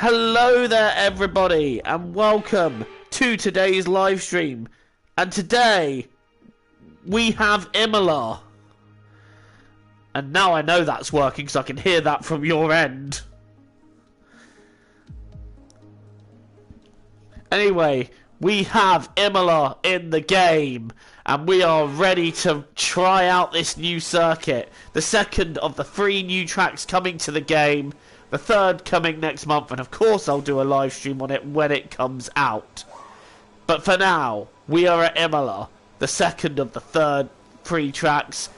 Hello there everybody and welcome to today's live stream. And today we have Imola. And now I know that's working because I can hear that from your end. Anyway, we have Imola in the game and we are ready to try out this new circuit. The second of the 3 new tracks coming to the game. The third coming next month, and of course I'll do a live stream on it when it comes out. But for now, we are at Imola, the second of the 3 tracks,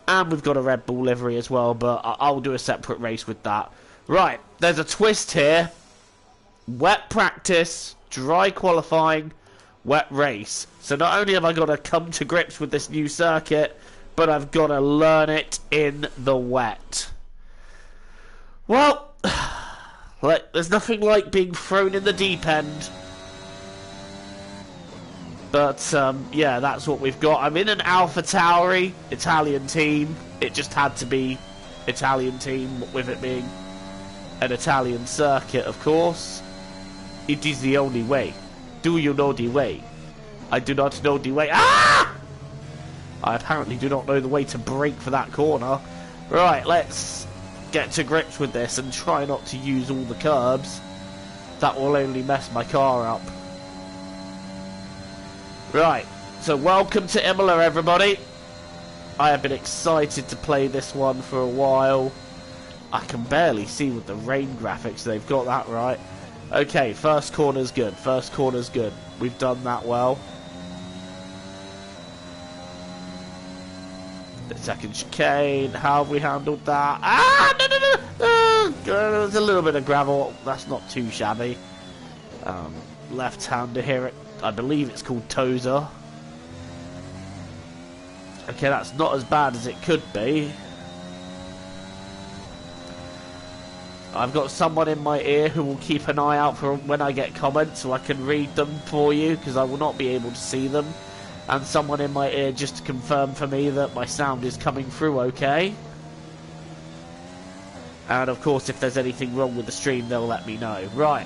and we've got a Red Bull livery as well, but I'll do a separate race with that. Right, there's a twist here. Wet practice, dry qualifying, wet race. So not only have I got to come to grips with this new circuit, but I've got to learn it in the wet. Well, there's nothing like being thrown in the deep end. But, yeah, that's what we've got. I'm in an Alpha Tauri Italian team. It just had to be Italian team, with it being an Italian circuit, of course. It is the only way. Do you know the way? I do not know the way. Ah! I apparently do not know the way to brake for that corner. Right, let's get to grips with this and try not to use all the curbs. That will only mess my car up. Right, so welcome to Imola everybody. I have been excited to play this one for a while. I can barely see with the rain graphics, they've got that right. Okay, first corner's good, first corner's good. We've done that well. The second chicane, how have we handled that? Ah, no. There's a little bit of gravel, that's not too shabby. Left-hander here, I believe it's called Tozer. Okay, that's not as bad as it could be. I've got someone in my ear who will keep an eye out for when I get comments so I can read them for you, because I will not be able to see them. And someone in my ear just to confirm for me that my sound is coming through okay. And of course, if there's anything wrong with the stream, they'll let me know. Right.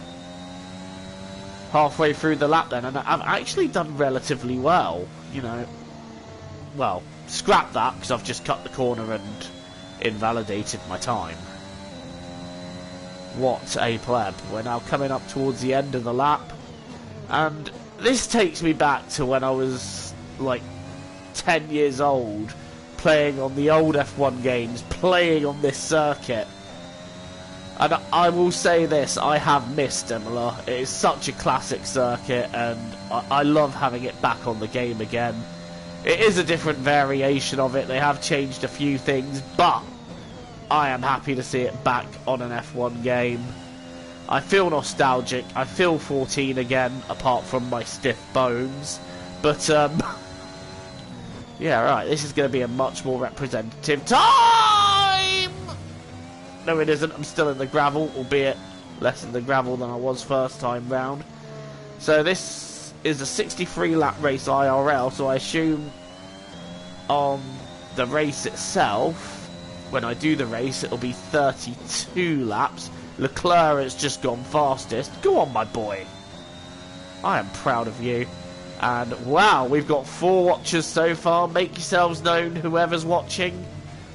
Halfway through the lap then, and I've actually done relatively well. You know, well, scrap that, because I've just cut the corner and invalidated my time. What a pleb. We're now coming up towards the end of the lap. And this takes me back to when I was like 10 years old, playing on the old F1 games, playing on this circuit. And I will say this, I have missed Imola. It is such a classic circuit and I love having it back on the game again. It is a different variation of it, they have changed a few things, but I am happy to see it back on an F1 game. I feel nostalgic, I feel 14 again, apart from my stiff bones. But, yeah, right, this is going to be a much more representative time! No, it isn't, I'm still in the gravel, albeit less in the gravel than I was first time round. So this is a 63 lap race IRL, so I assume on the race itself, when I do the race, it'll be 32 laps. Leclerc has just gone fastest. Go on, my boy. I am proud of you. And wow, we've got 4 watchers so far. Make yourselves known, whoever's watching.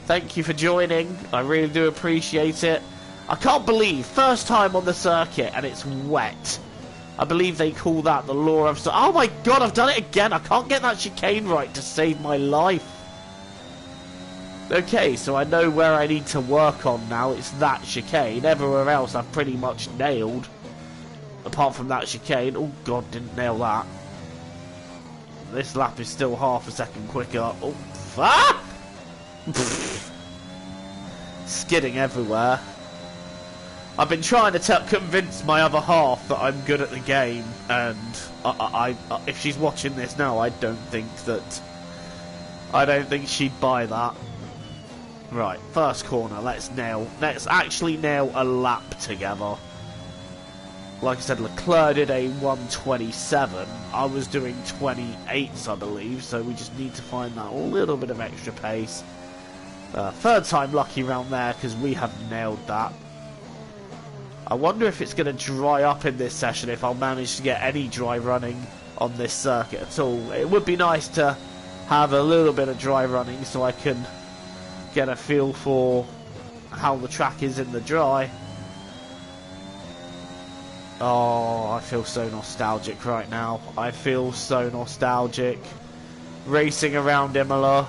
Thank you for joining. I really do appreciate it. I can't believe, first time on the circuit and it's wet. I believe they call that the law of... Oh my god, I've done it again. I can't get that chicane right to save my life. Okay, so I know where I need to work on now. It's that chicane. Everywhere else I've pretty much nailed. Apart from that chicane. Oh god, didn't nail that. This lap is still half a second quicker. Oh, ah! Skidding everywhere. I've been trying to convince my other half that I'm good at the game. And if she's watching this now, I don't think she'd buy that. Right, first corner, let's actually nail a lap together. Like I said, Leclerc did a 1:27. I was doing 28s, I believe, so we just need to find that little bit of extra pace. Third time lucky round there, because we have nailed that. I wonder if it's going to dry up in this session, if I'll manage to get any dry running on this circuit at all. It would be nice to have a little bit of dry running so I can get a feel for how the track is in the dry. Oh, I feel so nostalgic right now. I feel so nostalgic. Racing around Imola.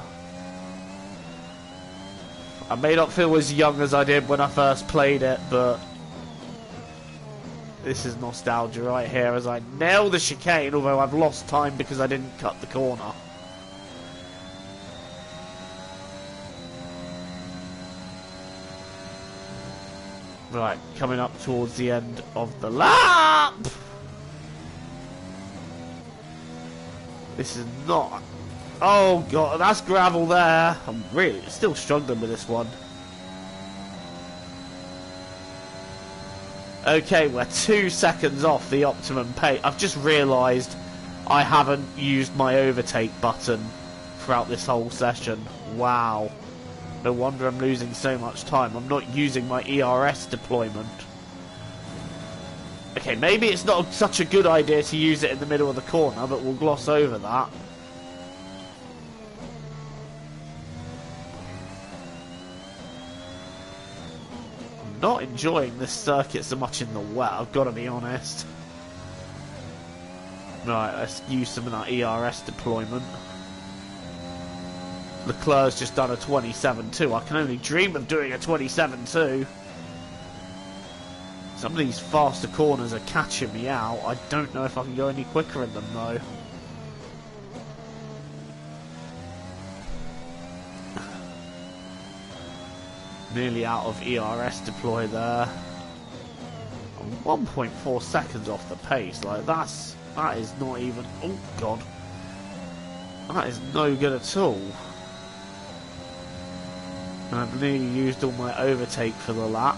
I may not feel as young as I did when I first played it, but this is nostalgia right here as I nail the chicane, although I've lost time because I didn't cut the corner. Right, coming up towards the end of the lap! This is not... Oh god, that's gravel there. I'm really still struggling with this one. Okay, we're 2 seconds off the optimum pace. I've just realised I haven't used my overtake button throughout this whole session. Wow. No wonder I'm losing so much time. I'm not using my ERS deployment. Okay, maybe it's not such a good idea to use it in the middle of the corner, but we'll gloss over that. I'm not enjoying this circuit so much in the wet, I've got to be honest. Right, let's use some of that ERS deployment. Leclerc's just done a 27.2. I can only dream of doing a 27.2. Some of these faster corners are catching me out. I don't know if I can go any quicker in them though. Nearly out of ERS deploy there. I'm 1.4 seconds off the pace. Like that is not even. Oh god, that is no good at all. And I've nearly used all my overtake for the lap.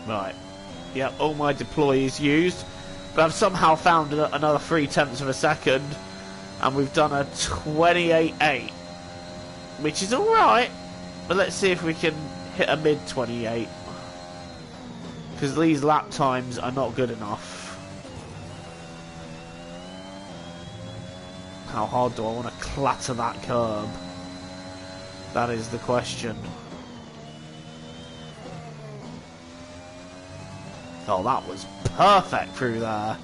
Right. Yep, all my deploy is used. But I've somehow found another 0.3 of a second. And we've done a 28.8. Which is alright. But let's see if we can hit a mid 28. Because these lap times are not good enough. How hard do I want to clatter that curb? That is the question. Oh, that was perfect through there.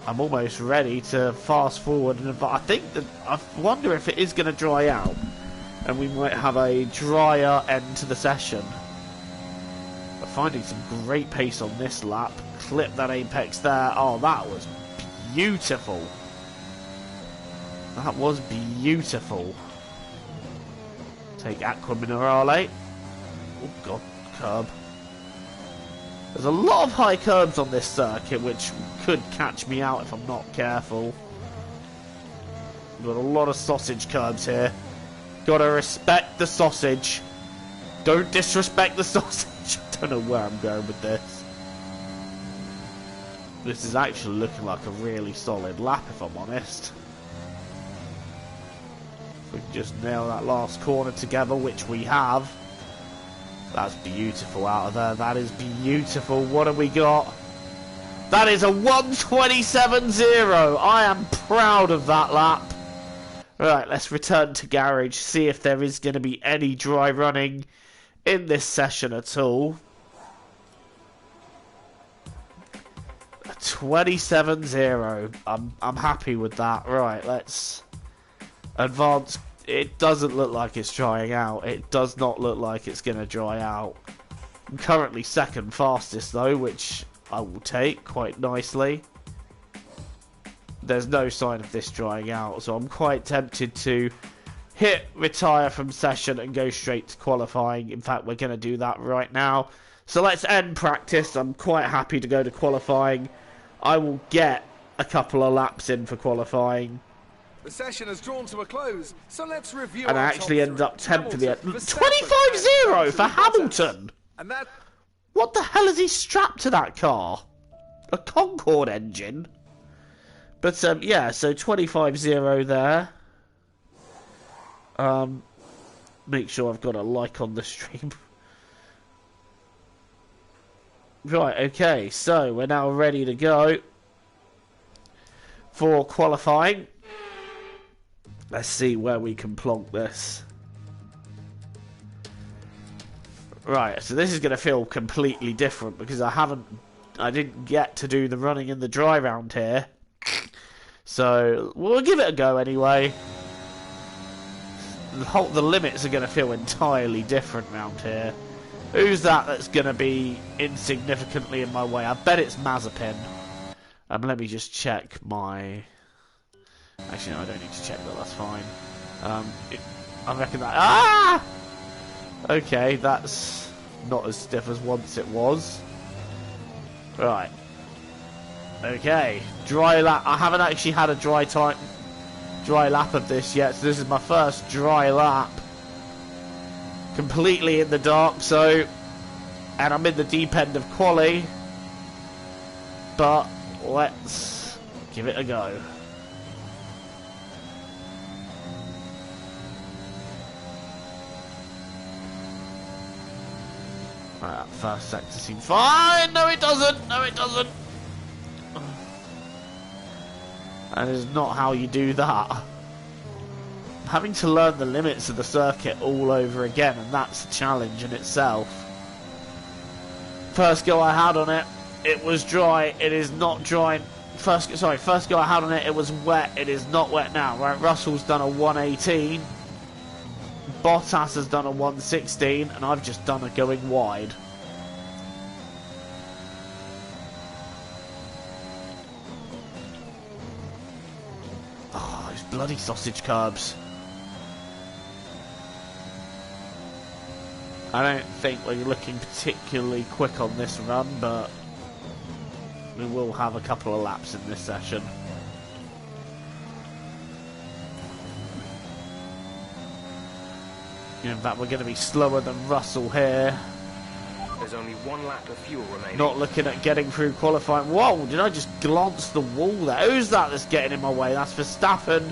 I'm almost ready to fast forward, but I think that I wonder if it is going to dry out, and we might have a drier end to the session. But finding some great pace on this lap, clip that apex there. Oh, that was beautiful. That was beautiful. Take Aqua Minerale. Oh god, curb. There's a lot of high curbs on this circuit which could catch me out if I'm not careful. We've got a lot of sausage curbs here. Gotta respect the sausage. Don't disrespect the sausage. I don't know where I'm going with this. This is actually looking like a really solid lap if I'm honest. We can just nail that last corner together, which we have. That's beautiful out of there. That is beautiful. What have we got? That is a 1:27.0. I am proud of that lap. Right, let's return to garage, see if there is going to be any dry running in this session at all. A 27.0. I'm happy with that. Right, let's advance. It doesn't look like it's drying out. It does not look like it's going to dry out. I'm currently second fastest though, which I will take quite nicely. There's no sign of this drying out, so I'm quite tempted to hit retire from session and go straight to qualifying. In fact, we're going to do that right now. So let's end practice. I'm quite happy to go to qualifying. I will get a couple of laps in for qualifying. The session has drawn to a close, so let's review. And I actually ended up 10th for the end. 25.0 for Hamilton! And that... What the hell is he strapped to that car? A Concorde engine? But yeah, so 25-0 there. Make sure I've got a like on the stream. Right, okay, so we're now ready to go for qualifying. Let's see where we can plonk this. Right, so this is going to feel completely different because I didn't get to do the running in the dry round here. So, we'll give it a go anyway. The limits are going to feel entirely different round here. Who's that's going to be insignificantly in my way? I bet it's Mazepin. Let me just check my... Actually, no, I don't need to check that. That's fine. I reckon that... Ah! Okay, that's not as stiff as once it was. Right. Okay, dry lap. I haven't actually had a dry lap of this yet, so this is my first dry lap. Completely in the dark, so... And I'm in the deep end of quali. But let's give it a go. Right, that first sector seems fine. No, it doesn't. No, it doesn't. That is not how you do that. I'm having to learn the limits of the circuit all over again, and that's a challenge in itself. First go I had on it, it was dry. It is not dry. First go I had on it, it was wet. It is not wet now. Right, Russell's done a 118. Bottas has done a 116, and I've just done a going wide. Oh, those bloody sausage curbs. I don't think we're looking particularly quick on this run, but we will have a couple of laps in this session. In fact, we're going to be slower than Russell here. There's only one lap of fuel remaining. Not looking at getting through qualifying. Whoa, did I just glance the wall there? Who's that's getting in my way? That's Verstappen.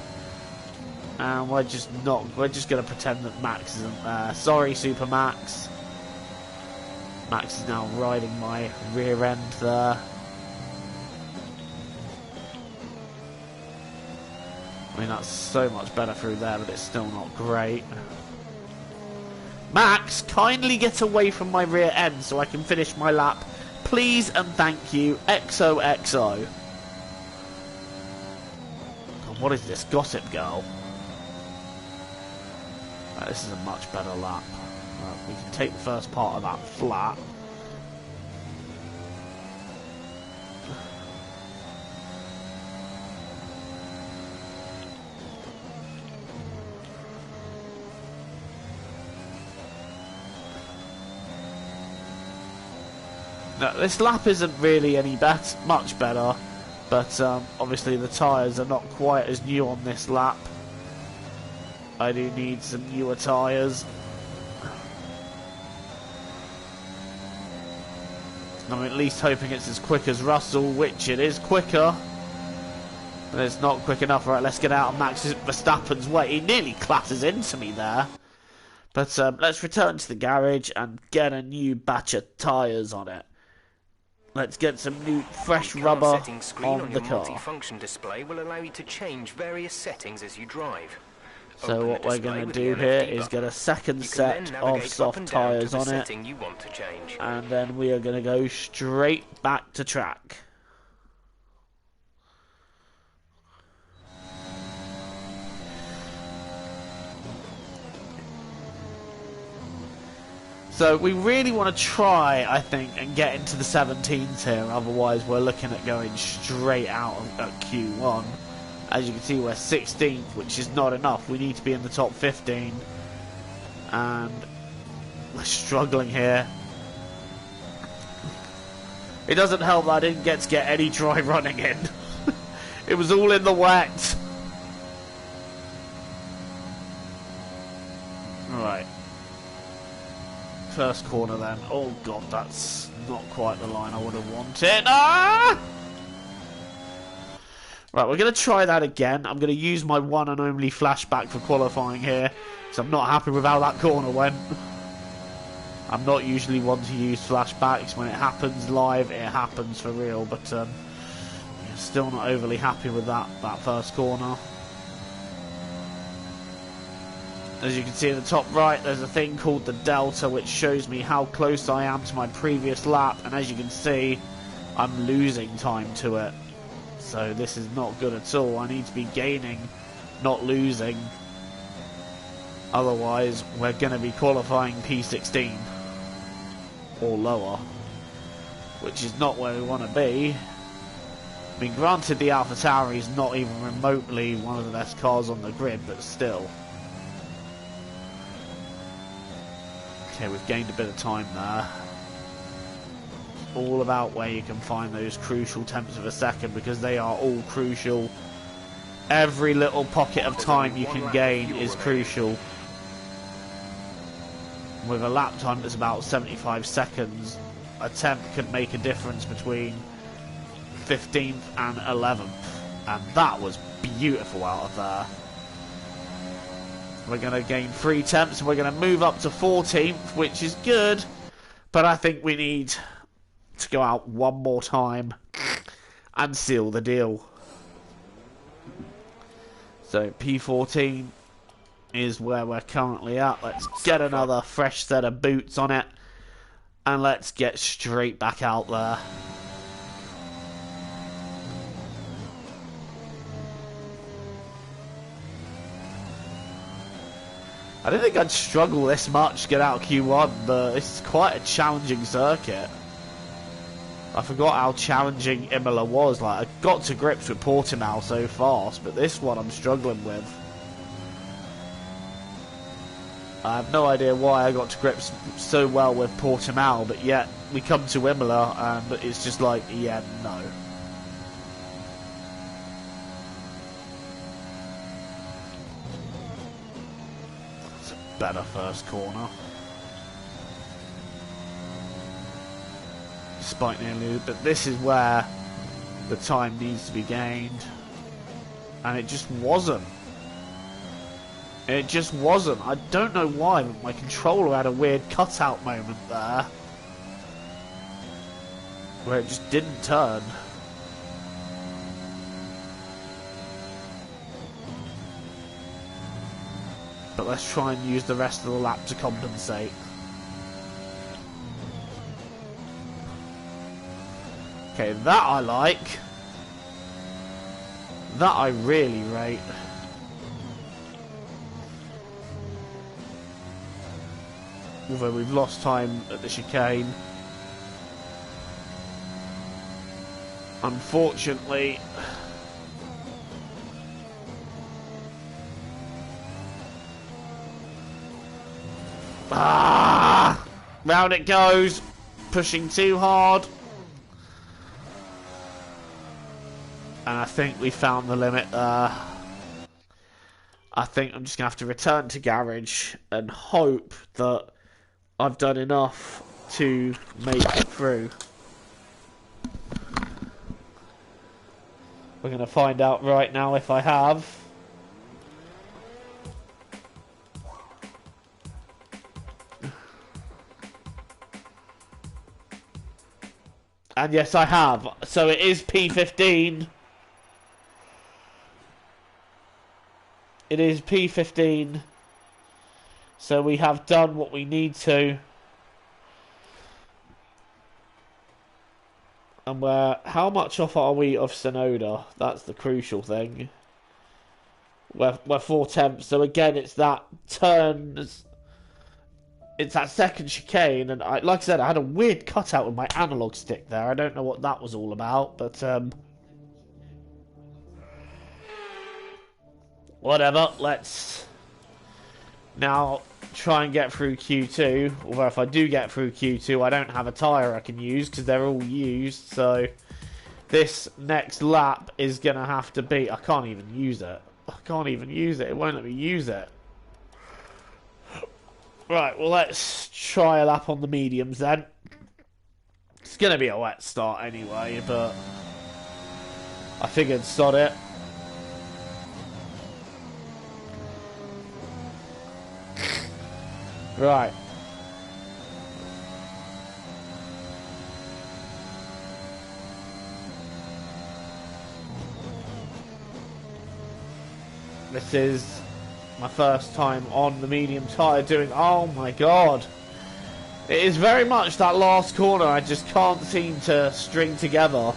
And we're just going to pretend that Max isn't there. Sorry, Super Max. Max is now riding my rear end there. I mean, that's so much better through there, but it's still not great. Max, kindly get away from my rear end so I can finish my lap. Please and thank you. XOXO. God, what is this? Gossip Girl. This is a much better lap. We can take the first part of that flat. No, this lap isn't really much better, but obviously the tyres are not quite as new on this lap. I do need some newer tyres. I'm at least hoping it's as quick as Russell, which it is quicker. But it's not quick enough. Right, let's get out of Max Verstappen's way. He nearly classes into me there. But let's return to the garage and get a new batch of tyres on it. Let's get some new fresh rubber on the car. Multi-function display will allow you to change various settings as you drive. So what we're going to do here is get a second set of soft tyres on it, and then we are going to go straight back to track. So we really want to try, I think, and get into the 17s here, otherwise we're looking at going straight out at Q1. As you can see, we're 16th, which is not enough. We need to be in the top 15. And we're struggling here. It doesn't help that I didn't get any dry running in. It was all in the wet. Right. First corner then. Oh god, that's not quite the line I would have wanted. Ah! Right, we're going to try that again. I'm going to use my one and only flashback for qualifying here, because I'm not happy with how that corner went. I'm not usually one to use flashbacks. When it happens live, it happens for real, but still not overly happy with that first corner. As you can see in the top right, there's a thing called the Delta, which shows me how close I am to my previous lap, and as you can see, I'm losing time to it. So this is not good at all. I need to be gaining, not losing. Otherwise, we're going to be qualifying P16 or lower, which is not where we want to be. I mean, granted, the AlphaTauri is not even remotely one of the best cars on the grid, but still. Okay, we've gained a bit of time there. All about where you can find those crucial tenths of a second, because they are all crucial. Every little pocket of time you can gain is crucial. With a lap time that's about 75 seconds, a tenth could make a difference between 15th and 11th, and that was beautiful out of there. We're going to gain 3 tenths, and we're going to move up to 14th, which is good, but I think we need to go out one more time and seal the deal. So P14 is where we're currently at. Let's get another fresh set of boots on it, and let's get straight back out there. I didn't think I'd struggle this much to get out of Q1, but it's quite a challenging circuit. I forgot how challenging Imola was. Like, I got to grips with Portimao so fast, but this one I'm struggling with. I have no idea why I got to grips so well with Portimao, but yet we come to Imola and it's just like, yeah, no. It's a better first corner. Despite nearly, but this is where the time needs to be gained, and it just wasn't. It just wasn't. I don't know why, but my controller had a weird cutout moment there, where it just didn't turn. But let's try and use the rest of the lap to compensate. Okay, that I like. That I really rate. Although we've lost time at the chicane. Unfortunately. Round it goes. Pushing too hard. And I think we found the limit there. I think I'm just going to have to return to garage and hope that I've done enough to make it through. We're going to find out right now if I have. And yes, I have. So it is P15. It is P15. So we have done what we need to. And how much off are we of Sonoda? That's the crucial thing. We're 4 tenths. So again, it's that turns. It's that second chicane. And like I said, I had a weird cutout with my analog stick there. I don't know what that was all about. But whatever, let's now try and get through Q2. Although if I do get through Q2, I don't have a tyre I can use because they're all used. So this next lap is going to have to be... I can't even use it. I can't even use it. It won't let me use it. Right, well, let's try a lap on the mediums then. It's going to be a wet start anyway, but... I figured, sod it. Right. This is my first time on the medium tyre doing... Oh my god. It is very much that last corner I just can't seem to string together.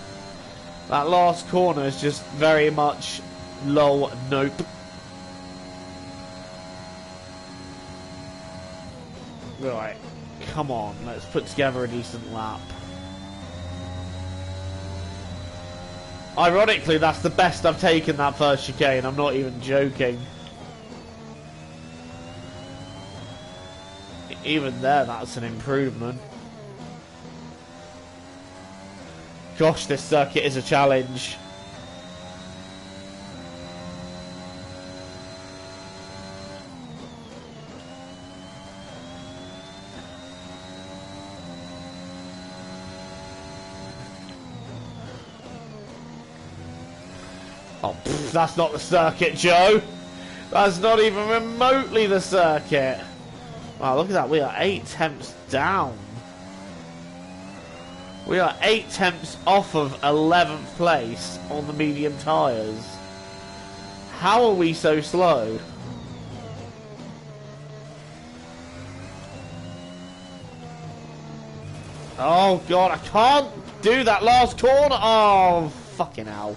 That last corner is just very much low nope. Right, come on, let's put together a decent lap. Ironically, that's the best I've taken that first chicane, I'm not even joking. Even there, that's an improvement. Gosh, this circuit is a challenge. Oh, pff, that's not the circuit, Joe. That's not even remotely the circuit. Wow, look at that. We are 8 tenths down. We are 8 tenths off of 11th place on the medium tyres. How are we so slow? Oh, God, I can't do that last corner. Oh, fucking hell.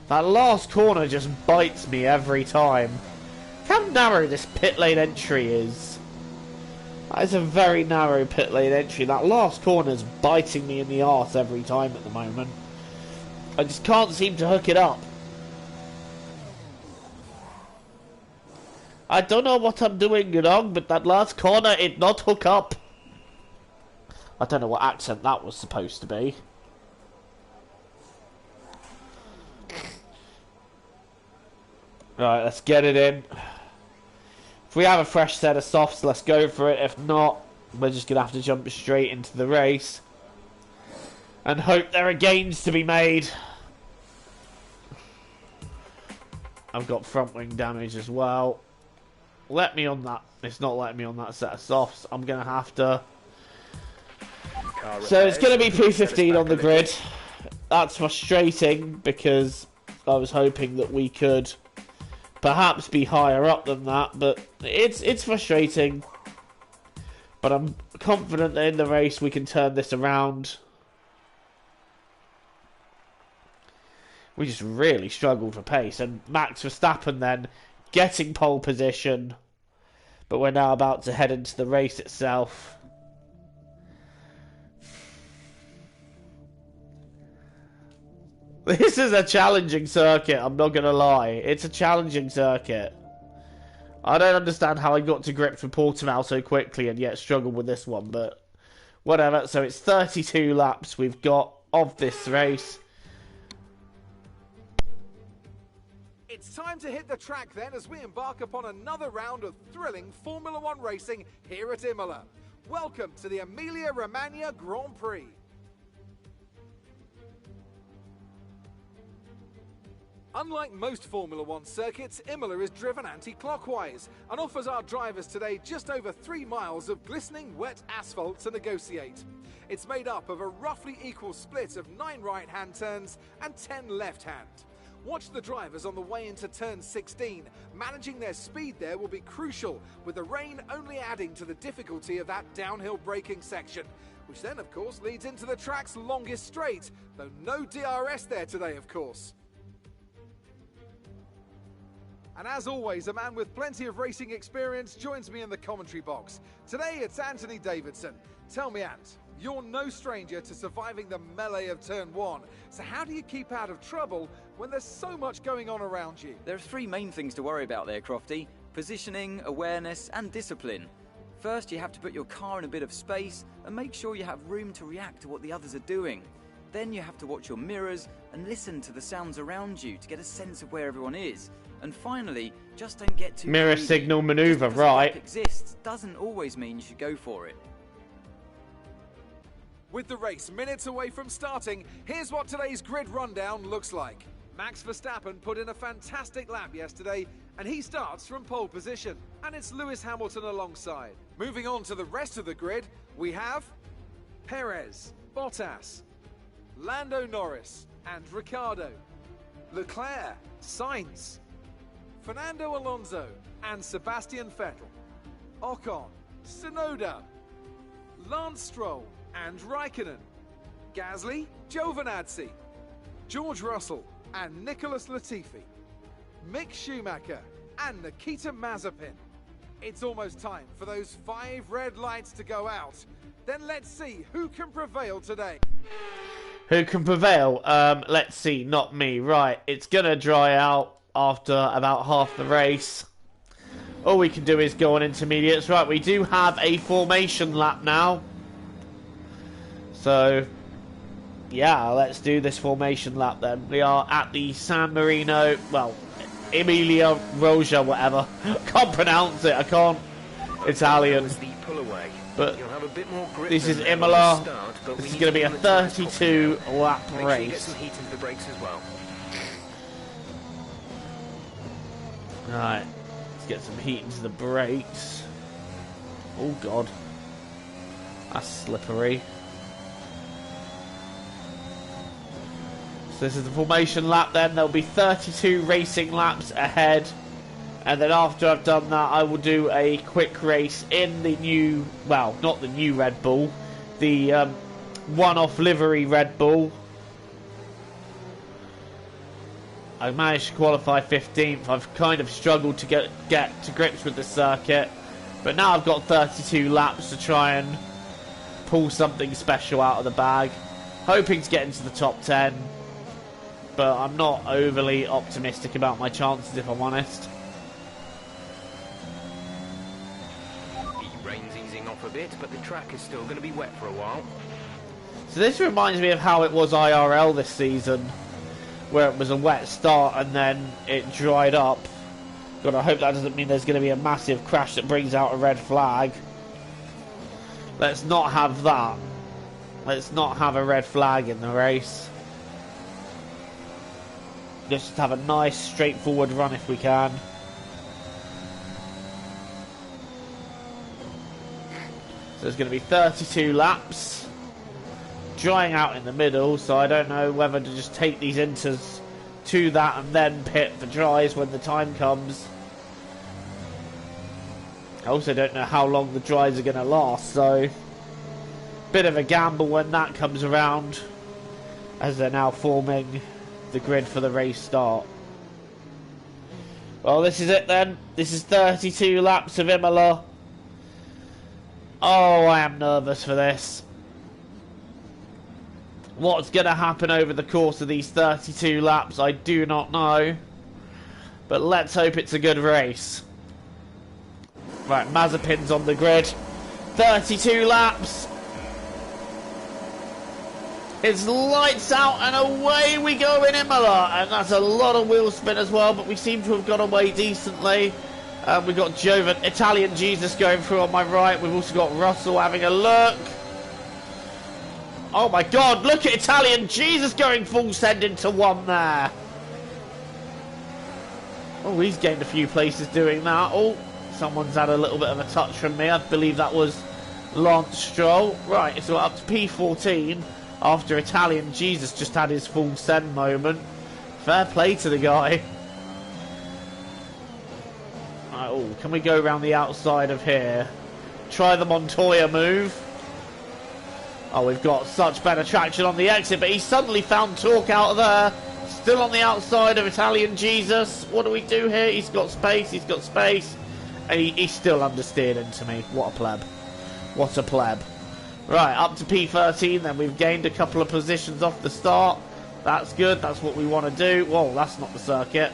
That last corner just bites me every time. How narrow this pit lane entry is. That is a very narrow pit lane entry. That last corner is biting me in the arse every time at the moment. I just can't seem to hook it up. I don't know what I'm doing wrong, but that last corner, it not hook up. I don't know what accent that was supposed to be. Right, let's get it in. If we have a fresh set of softs, let's go for it. If not, we're just going to have to jump straight into the race. And hope there are gains to be made. I've got front wing damage as well. Let me on that. It's not letting me on that set of softs. I'm going to have to. So it's going to be P15 on the grid. That's frustrating because I was hoping that we could perhaps be higher up than that, but it's frustrating. But I'm confident that in the race we can turn this around. We just really struggled for pace, and Max Verstappen then getting pole position, but we're now about to head into the race itself. This is a challenging circuit, I'm not going to lie. It's a challenging circuit. I don't understand how I got to grips with Portimao so quickly and yet struggled with this one, but whatever. So it's 32 laps we've got of this race. It's time to hit the track then as we embark upon another round of thrilling Formula One racing here at Imola. Welcome to the Emilia-Romagna Grand Prix. Unlike most Formula One circuits, Imola is driven anti-clockwise and offers our drivers today just over 3 miles of glistening wet asphalt to negotiate. It's made up of a roughly equal split of 9 right-hand turns and 10 left-hand. Watch the drivers on the way into turn 16. Managing their speed there will be crucial, with the rain only adding to the difficulty of that downhill braking section, which then of course leads into the track's longest straight, though no DRS there today of course. And as always, a man with plenty of racing experience joins me in the commentary box. Today it's Anthony Davidson. Tell me, Ant, you're no stranger to surviving the melee of turn 1. So how do you keep out of trouble when there's so much going on around you? There are 3 main things to worry about there, Crofty. Positioning, awareness and discipline. First, you have to put your car in a bit of space and make sure you have room to react to what the others are doing. Then you have to watch your mirrors and listen to the sounds around you to get a sense of where everyone is. And finally, just don't get too Mirror greedy. signal maneuver, just right? exists doesn't always mean you should go for it. With the race minutes away from starting, here's what today's grid rundown looks like. Max Verstappen put in a fantastic lap yesterday, and he starts from pole position. And it's Lewis Hamilton alongside. Moving on to the rest of the grid, we have Perez, Bottas, Lando Norris, and Ricciardo, Leclerc, Sainz, Fernando Alonso, and Sebastian Vettel, Ocon, Tsunoda, Lance Stroll, and Raikkonen, Gasly, Giovinazzi, George Russell, and Nicholas Latifi, Mick Schumacher, and Nikita Mazepin. It's almost time for those 5 red lights to go out. Then let's see who can prevail today. Who can prevail? Let's see, not me. Right, it's gonna dry out after about half the race. All we can do is go on intermediates. Right, we do have a formation lap now. So, yeah, let's do this formation lap then. We are at the San Marino, well, Emilia Roja, whatever. Can't pronounce it, I can't. Italian. But this is Imola. This is going to be a 32 lap race. Right, let's get some heat into the brakes. Oh god, that's slippery. So this is the formation lap then. There'll be 32 racing laps ahead. And then after I've done that, I will do a quick race in the new, well, not the new Red Bull, the one-off livery Red Bull. I managed to qualify 15th. I've kind of struggled to get to grips with the circuit. But now I've got 32 laps to try and pull something special out of the bag. Hoping to get into the top 10. But I'm not overly optimistic about my chances, if I'm honest. The rain's easing off a bit, but the track is still going to be wet for a while. So this reminds me of how it was IRL this season, where it was a wet start and then it dried up. God, I hope that doesn't mean there's going to be a massive crash that brings out a red flag. Let's not have that. Let's not have a red flag in the race. Let's just have a nice straightforward run if we can. So there's going to be 32 laps. Drying out in the middle, so I don't know whether to just take these inters to that and then pit for dries when the time comes. I also don't know how long the dries are going to last, so bit of a gamble when that comes around, as they're now forming the grid for the race start. Well, this is it then. This is 32 laps of Imola. Oh, I am nervous for this. What's going to happen over the course of these 32 laps, I do not know. But let's hope it's a good race. Right, Mazepin's on the grid. 32 laps. It's lights out and away we go in Imola. And that's a lot of wheel spin as well, but we seem to have got away decently. We've got Italian Jesus going through on my right. We've also got Russell having a look. Oh my god, look at Italian Jesus going full send into one there. Oh, he's gained a few places doing that. Oh, someone's had a little bit of a touch from me. I believe that was Lance Stroll. Right, so up to P14 after Italian Jesus just had his full send moment. Fair play to the guy. Right, oh, can we go around the outside of here? Try the Montoya move. Oh, we've got such better traction on the exit, but he suddenly found torque out of there. Still on the outside of Italian Jesus. What do we do here? He's got space, he's got space. And he's still understeered into me. What a pleb. What a pleb. Right, up to P13, then we've gained a couple of positions off the start. That's good, that's what we want to do. Whoa, that's not the circuit.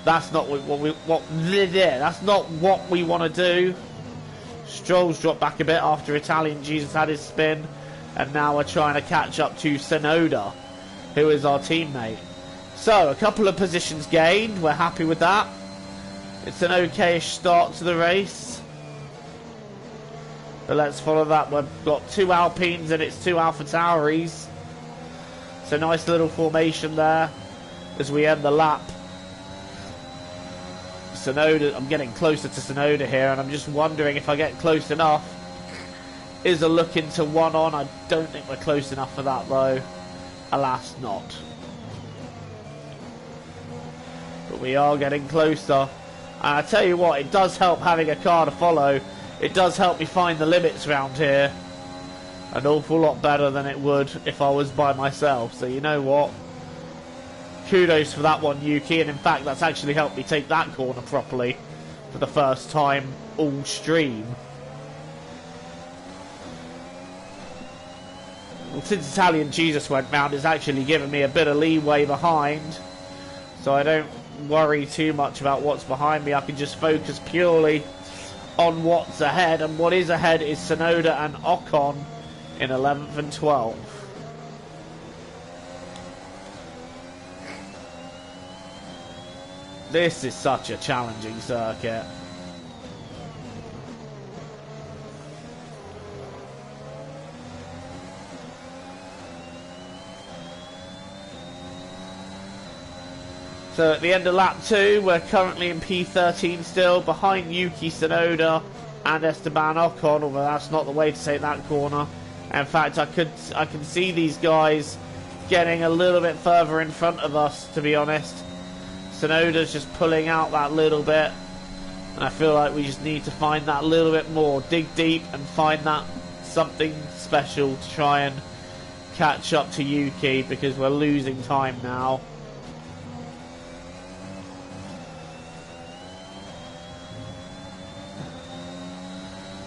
That's not that's not what we want to do. Stroll's dropped back a bit after Italian Jesus had his spin, and now we're trying to catch up to Tsunoda, who is our teammate. So, a couple of positions gained, we're happy with that. It's an okay-ish start to the race. But let's follow that. We've got 2 Alpines and it's 2 Alpha Tauris. So nice little formation there as we end the lap. Sonoda, I'm getting closer to Sonoda here, and I'm just wondering if I get close enough. Is a look into 1 on. I don't think we're close enough for that though. Alas, not. But we are getting closer. And I tell you what, it does help having a car to follow. It does help me find the limits around here an awful lot better than it would if I was by myself. So you know what? Kudos for that one, Yuki. And in fact, that's actually helped me take that corner properly for the first time all stream. Well, since Italian Jesus went round, it's actually given me a bit of leeway behind. So I don't worry too much about what's behind me. I can just focus purely on what's ahead, and what is ahead is Sonoda and Ocon in 11th and 12th. This is such a challenging circuit. So at the end of lap 2, we're currently in P13 still, behind Yuki Tsunoda and Esteban Ocon, although that's not the way to take that corner. In fact, I can see these guys getting a little bit further in front of us, to be honest. Tsunoda's just pulling out that little bit, and I feel like we just need to find that little bit more, dig deep and find that something special to try and catch up to Yuki, because we're losing time now.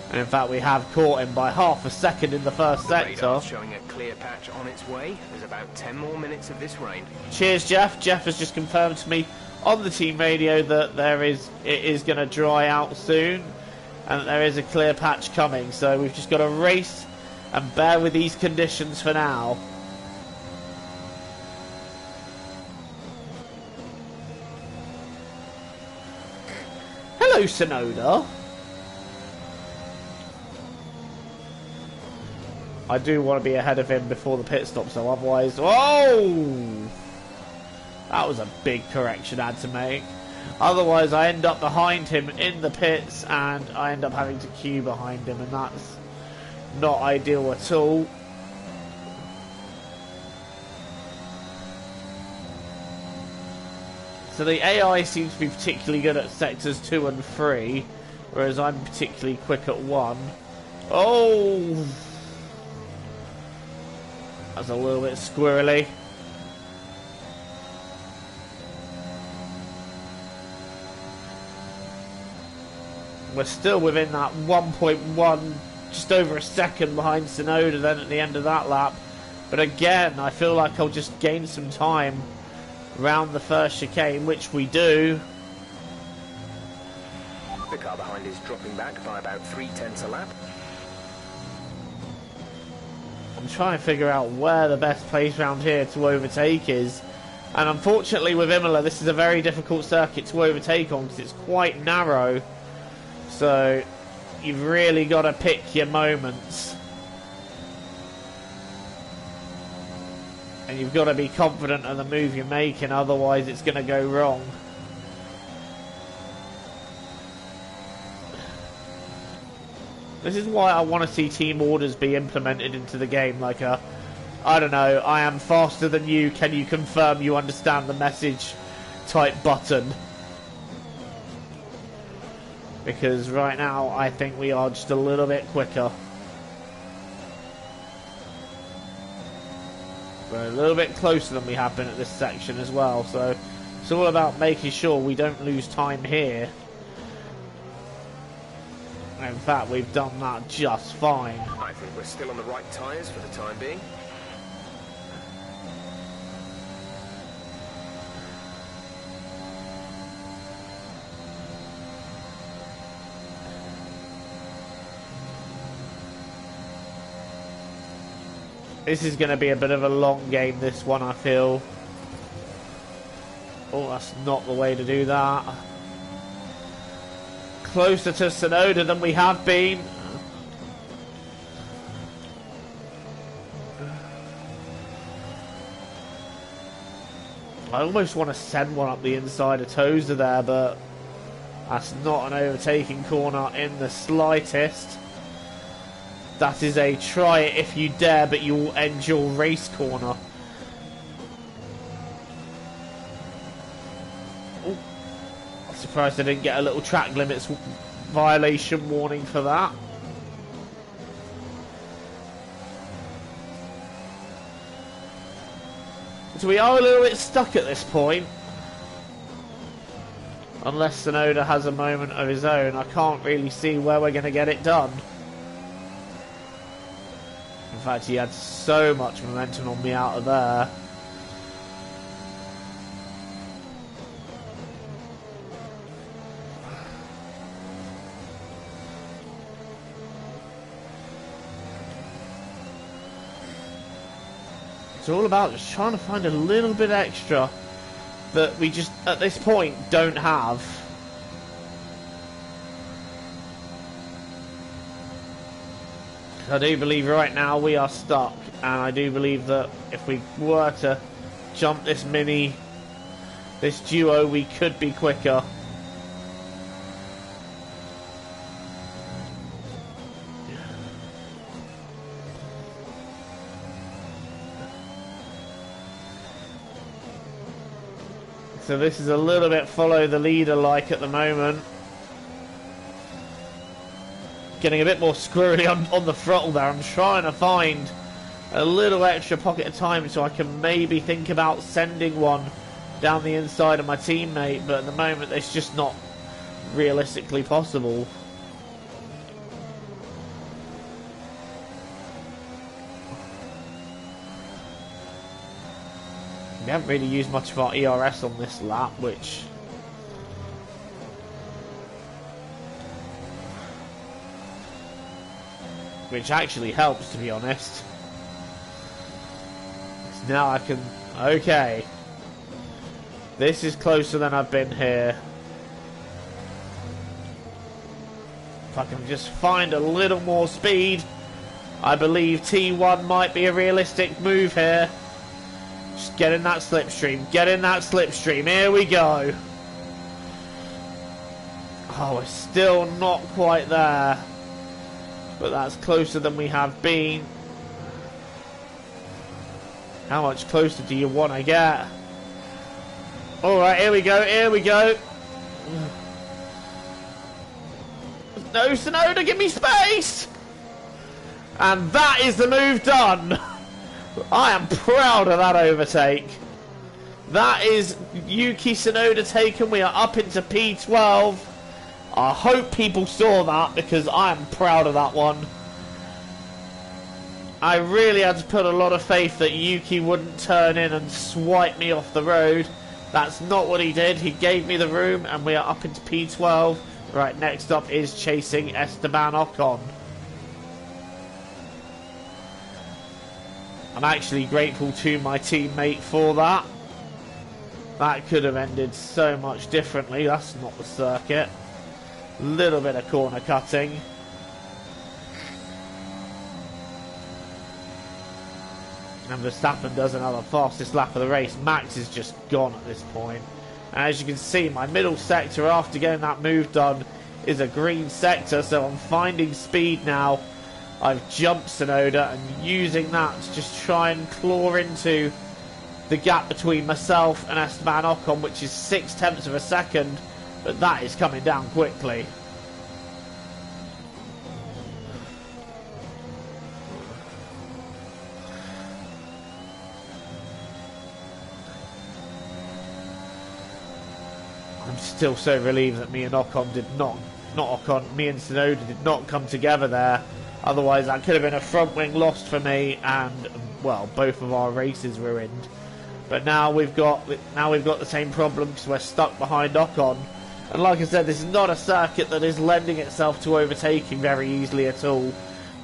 And in fact, we have caught him by half a second in the first sector. Showing a clear patch on its way. There's about 10 more minutes of this rain. Cheers, Jeff. Jeff has just confirmed to me on the team radio that it is going to dry out soon, and that there is a clear patch coming. So we've just got to race and bear with these conditions for now. Hello, Tsunoda. I do want to be ahead of him before the pit stop, so otherwise... Oh! That was a big correction I had to make. Otherwise, I end up behind him in the pits, and I end up having to queue behind him, and that's not ideal at all. So the AI seems to be particularly good at sectors 2 and 3, whereas I'm particularly quick at 1. Oh! That's a little bit squirrely. We're still within that 1.1, just over a second behind Tsunoda then at the end of that lap. But again, I feel like I'll just gain some time around the first chicane, which we do. The car behind is dropping back by about 0.3 a lap. I'm trying to figure out where the best place around here to overtake is. And unfortunately with Imola, this is a very difficult circuit to overtake on because it's quite narrow. So you've really got to pick your moments. And you've got to be confident of the move you're making, otherwise it's going to go wrong. This is why I want to see team orders be implemented into the game, like a, I don't know, I am faster than you, can you confirm you understand the message type button. Because right now I think we are just a little bit quicker. We're a little bit closer than we have been at this section as well, so it's all about making sure we don't lose time here. In fact, we've done that just fine. I think we're still on the right tyres for the time being. This is going to be a bit of a long game, this one, I feel. Oh, that's not the way to do that. Closer to Tsunoda than we have been. I almost want to send one up the inside of Tozer there, but that's not an overtaking corner in the slightest. That is a try it if you dare, but you will end your race corner. Ooh. I'm surprised I didn't get a little track limits violation warning for that. So we are a little bit stuck at this point. Unless Tsunoda has a moment of his own, I can't really see where we're going to get it done. In fact, he had so much momentum on me out of there. It's all about just trying to find a little bit extra that we just, at this point, don't have. I do believe right now we are stuck, and I do believe that if we were to jump this duo, we could be quicker. So this is a little bit follow the leader like at the moment. Getting a bit more squirrely on the throttle there. I'm trying to find a little extra pocket of time so I can maybe think about sending one down the inside of my teammate, but at the moment it's just not realistically possible. We haven't really used much of our ERS on this lap, which actually helps, to be honest. So now I can... Okay. This is closer than I've been here. If I can just find a little more speed, I believe T1 might be a realistic move here. Just get in that slipstream. Get in that slipstream. Here we go. Oh, we're still not quite there. But that's closer than we have been. How much closer do you want to get? Alright, here we go. Here we go. No, Tsunoda, give me space! And that is the move done. I am proud of that overtake. That is Yuki Tsunoda taken. We are up into P12. I hope people saw that because I am proud of that one. I really had to put a lot of faith that Yuki wouldn't turn in and swipe me off the road. That's not what he did. He gave me the room and we are up into P12. Right, next up is chasing Esteban Ocon. I'm actually grateful to my teammate for that. That could have ended so much differently. That's not the circuit. Little bit of corner cutting. And Verstappen does another fastest lap of the race. Max is just gone at this point. And as you can see, my middle sector after getting that move done is a green sector, so I'm finding speed now. I've jumped Tsunoda and using that to just try and claw into the gap between myself and Esteban Ocon, which is 0.6 of a second, but that is coming down quickly. I'm still so relieved that me and Ocon did not Ocon, me and Tsunoda did not come together there. Otherwise, that could have been a front wing lost for me, and well, both of our races ruined. But now we've got the same problem because we're stuck behind Ocon. And like I said, this is not a circuit that is lending itself to overtaking very easily at all.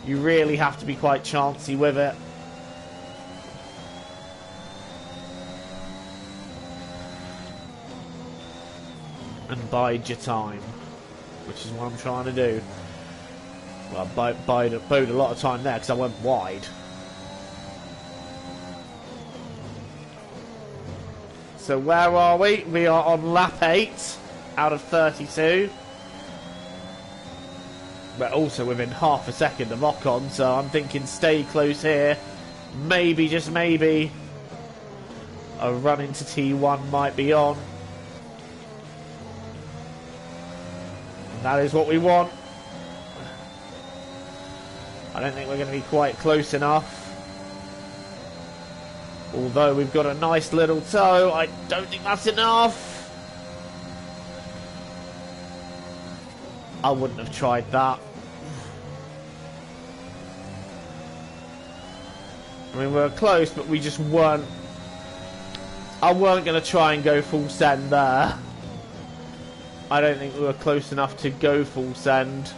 You really have to be quite chancy with it. And bide your time, which is what I'm trying to do. Well, I bode a lot of time there because I went wide. So where are we? We are on lap 8 out of 32. We're also within half a second of Ocon, so I'm thinking stay close here. Maybe, just maybe, a run into T1 might be on. And that is what we want. I don't think we're going to be quite close enough. Although we've got a nice little toe, I don't think that's enough. I wouldn't have tried that. I mean, we were close, but we just weren't. I weren't going to try and go full send there. I don't think we were close enough to go full send.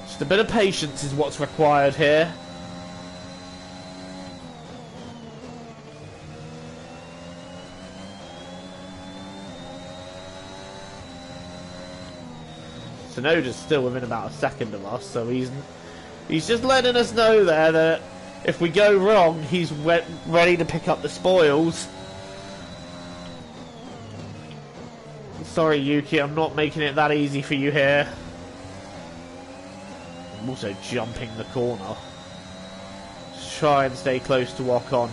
Just a bit of patience is what's required here. Tsunoda's still within about a second of us, so he's just letting us know there that if we go wrong, he's ready to pick up the spoils. Sorry, Yuki, I'm not making it that easy for you here. I'm also jumping the corner. Just try and stay close to Ocon.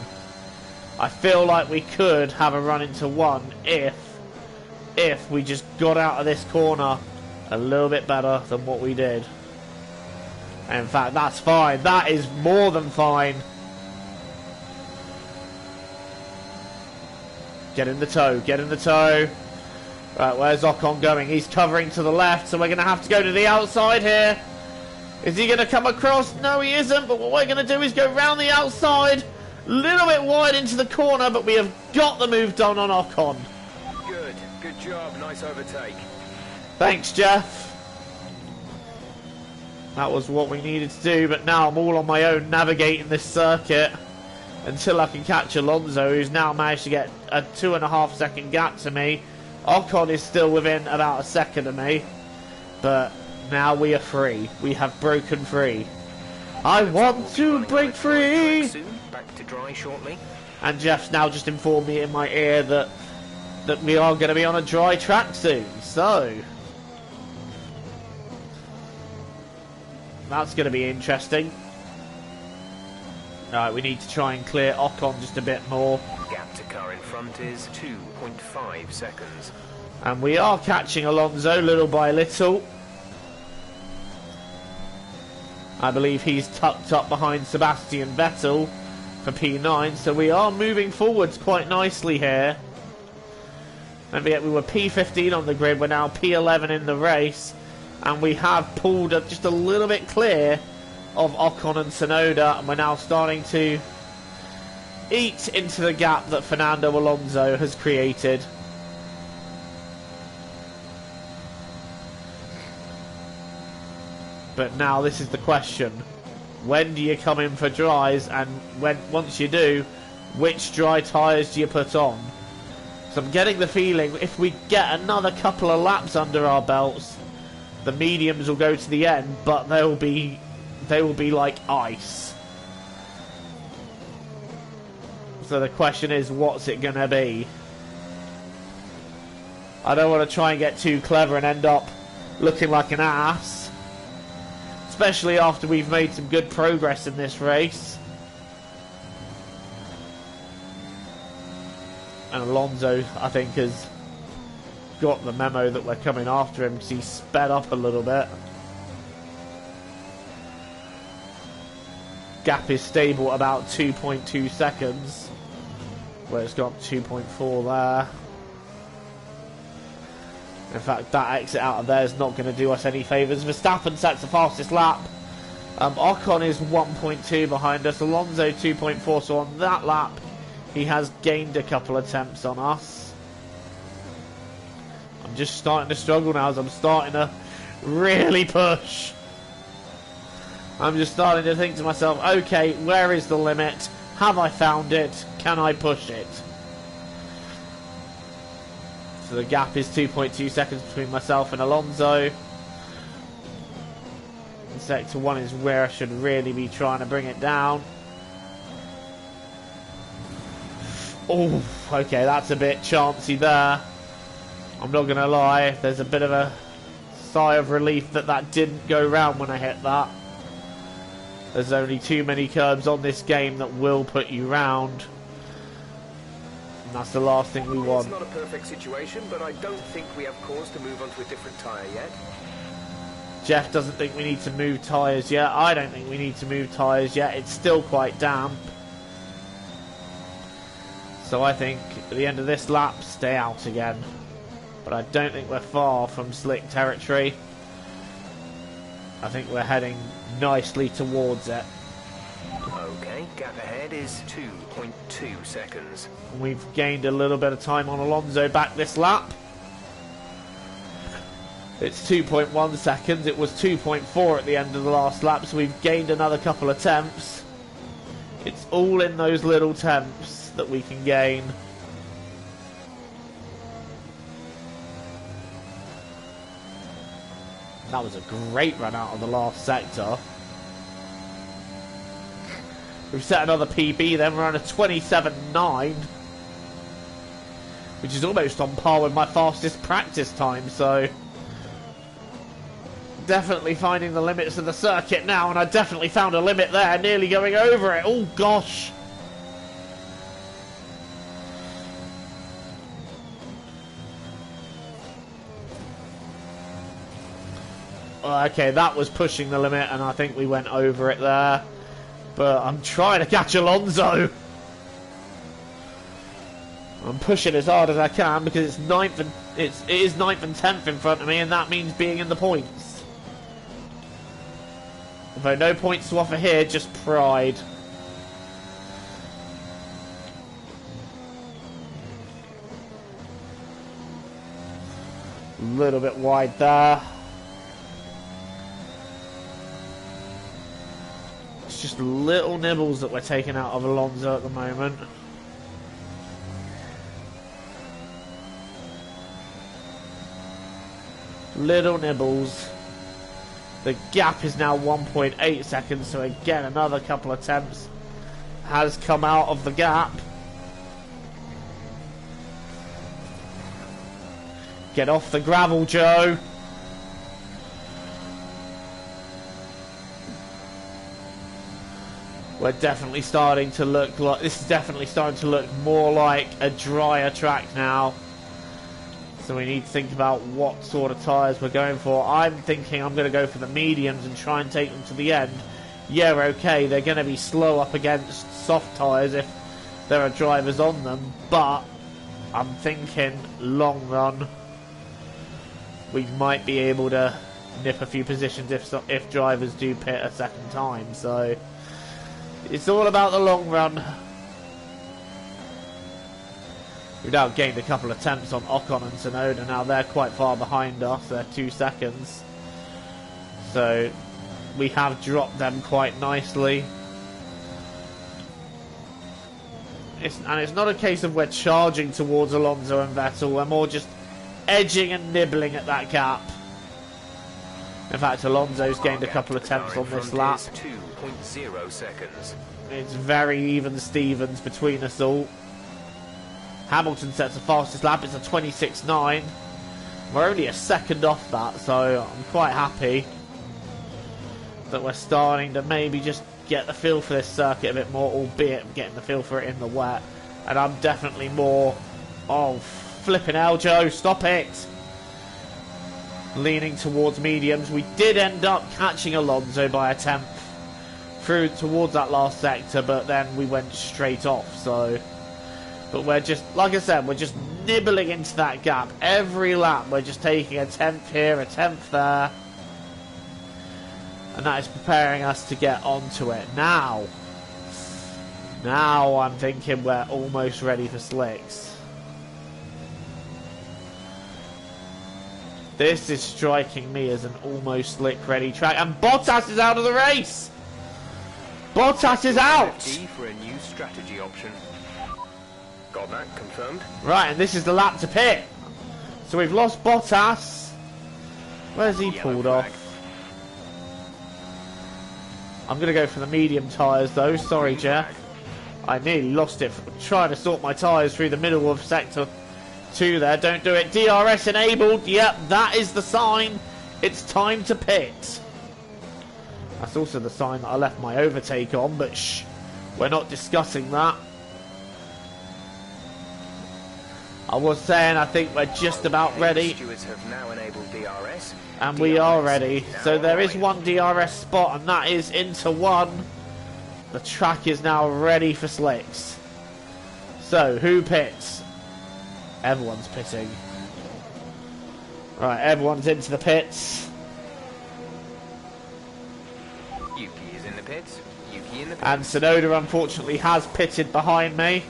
I feel like we could have a run into one if we just got out of this corner a little bit better than what we did. And in fact, that's fine. That is more than fine. Get in the toe. Get in the toe. Right, where's Ocon going? He's covering to the left, so we're going to have to go to the outside here. Is he going to come across? No, he isn't. But what we're going to do is go round the outside. A little bit wide into the corner, but we have got the move done on Ocon. Good. Good job. Nice overtake. Thanks, Jeff. That was what we needed to do, but now I'm all on my own navigating this circuit until I can catch Alonso, who's now managed to get a 2.5 second gap to me. Ocon is still within about a second of me, but now we are free. We have broken free. I want to break free! Back to dry shortly. And Jeff's now just informed me in my ear that we are going to be on a dry track soon, so that's going to be interesting. Alright, we need to try and clear Ocon just a bit more. Gap to car in front is 2.5 seconds. And we are catching Alonso little by little. I believe he's tucked up behind Sebastian Vettel for P9, so we are moving forwards quite nicely here. And yet we were P15 on the grid, we're now P11 in the race, and we have pulled just a little bit clear of Ocon and Tsunoda, and we're now starting to eat into the gap that Fernando Alonso has created. But now this is the question. When do you come in for dries, and once you do, which dry tyres do you put on? So I'm getting the feeling if we get another couple of laps under our belts, the mediums will go to the end, but they will be like ice. So the question is, what's it going to be? I don't want to try and get too clever and end up looking like an ass, especially after we've made some good progress in this race. And Alonso, I think, has got the memo that we're coming after him because he's sped up a little bit. Gap is stable at about 2.2 seconds, where it's got 2.4 there. In fact, that exit out of there is not going to do us any favours. Verstappen sets the fastest lap. Ocon is 1.2 behind us. Alonso 2.4, so on that lap he has gained a couple of attempts on us. I'm just starting to struggle now as I'm starting to really push. I'm just starting to think to myself, okay, where is the limit? Have I found it? Can I push it? So the gap is 2.2 seconds between myself and Alonso. And sector 1 is where I should really be trying to bring it down. Oh, okay, that's a bit chancy there. I'm not going to lie, there's a bit of a sigh of relief that that didn't go round when I hit that. There's only too many curbs on this game that will put you round. And that's the last thing we want. It's not a perfect situation, but I don't think we have cause to move on to a different tyre yet. Jeff doesn't think we need to move tyres yet. I don't think we need to move tyres yet. It's still quite damp. So I think at the end of this lap, stay out again. But I don't think we're far from slick territory. I think we're heading nicely towards it. Okay, gap ahead is 2.2 seconds. We've gained a little bit of time on Alonso back this lap. It's 2.1 seconds. It was 2.4 at the end of the last lap, so we've gained another couple of tenths. It's all in those little tenths that we can gain. That was a great run out of the last sector. We've set another PB then. We're on a 27.9, which is almost on par with my fastest practice time, so definitely finding the limits of the circuit now, and I definitely found a limit there, nearly going over it. Oh gosh. Okay, that was pushing the limit, and I think we went over it there. But I'm trying to catch Alonso. I'm pushing as hard as I can because it's it is 9th and 10th in front of me, and that means being in the points. Although no points to offer here, just pride. A little bit wide there. Just little nibbles that we're taking out of Alonso at the moment. Little nibbles. The gap is now 1.8 seconds, so again another couple of attempts has come out of the gap. Get off the gravel, Joe. We're definitely starting to look like... This is definitely starting to look more like a drier track now. So we need to think about what sort of tyres we're going for. I'm thinking I'm going to go for the mediums and try and take them to the end. Yeah, okay, they're going to be slow up against soft tyres if there are drivers on them. But I'm thinking long run, we might be able to nip a few positions if drivers do pit a second time. So it's all about the long run. We've now gained a couple of tenths on Ocon and Tsunoda. Now they're quite far behind us. They're 2 seconds. So we have dropped them quite nicely. And it's not a case of we're charging towards Alonso and Vettel. We're more just edging and nibbling at that gap. In fact, Alonso's gained a couple of tenths on this lap. 2.0 seconds. It's very even Stevens between us all. Hamilton sets the fastest lap. It's a 26.9. We're only a second off that, so I'm quite happy that we're starting to maybe just get the feel for this circuit a bit more, albeit getting the feel for it in the wet. And I'm definitely more... Oh, flipping hell, Joe, stop it! Leaning towards mediums. We did end up catching Alonso by a tenth through towards that last sector, but then we went straight off, so... But we're just, like I said, we're just nibbling into that gap. Every lap we're just taking a tenth here, a tenth there. And that is preparing us to get onto it. Now I'm thinking we're almost ready for slicks. This is striking me as an almost slick ready track. And Bottas is out of the race! Bottas is out! For a new strategy option. Got that confirmed. Right, and this is the lap to pit. So we've lost Bottas. Where's he pulled off? I'm going to go for the medium tyres though. Sorry, Jeff. I nearly lost it trying to sort my tyres through the middle of sector 2 there. Don't do it. DRS enabled. Yep, that is the sign. It's time to pit. That's also the sign that I left my overtake on, but shh, we're not discussing that. I was saying I think we're just about ready. Stewards have now enabled DRS. And we are ready. So there is one DRS spot, and that is into 1. The track is now ready for slicks. So, who pits? Everyone's pitting. Right, everyone's into the pits. Yuki is in the pits. Yuki in the pits. And Sonoda unfortunately has pitted behind me.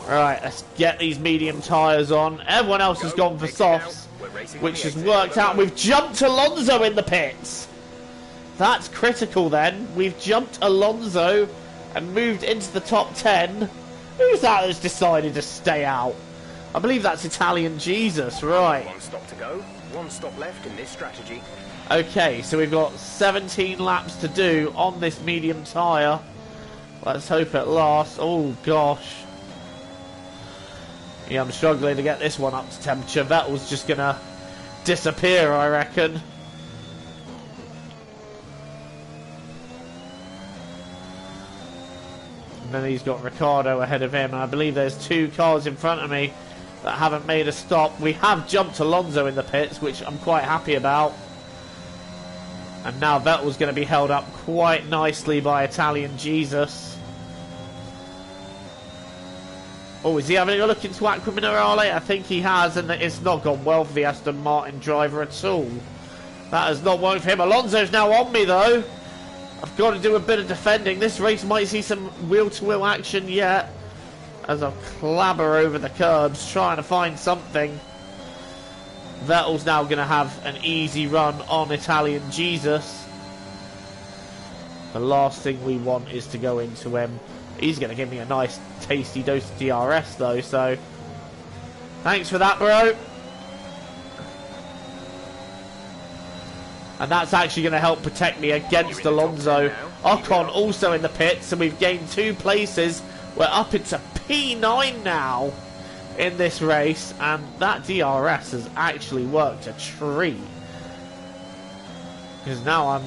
Right, let's get these medium tyres on. Everyone else has gone for softs, which has worked out. We've jumped Alonso in the pits. That's critical then. We've jumped Alonso and moved into the top 10. Who's that that's decided to stay out? I believe that's Italian Jesus, right. 1 stop to go. 1 stop left in this strategy. Okay, so we've got 17 laps to do on this medium tyre. Let's hope it lasts. Oh, gosh. Yeah, I'm struggling to get this one up to temperature. Vettel's just going to disappear, I reckon. And then he's got Ricciardo ahead of him. And I believe there's 2 cars in front of me that haven't made a stop. We have jumped Alonso in the pits, which I'm quite happy about. And now Vettel's going to be held up quite nicely by Italian Jesus. Oh, is he having a look into Aqua Minerale? I think he has, and it's not gone well for the Aston Martin driver at all. That has not worked for him. Alonso's now on me, though. I've got to do a bit of defending. This race might see some wheel-to-wheel action yet, as I clabber over the curbs, trying to find something. Vettel's now going to have an easy run on Italian Jesus. The last thing we want is to go into him. He's going to give me a nice tasty dose of DRS though, so thanks for that, bro. And that's actually going to help protect me against Alonso. Ocon also in the pits, so we've gained 2 places. We're up into P9 now in this race, and that DRS has actually worked a treat. Because now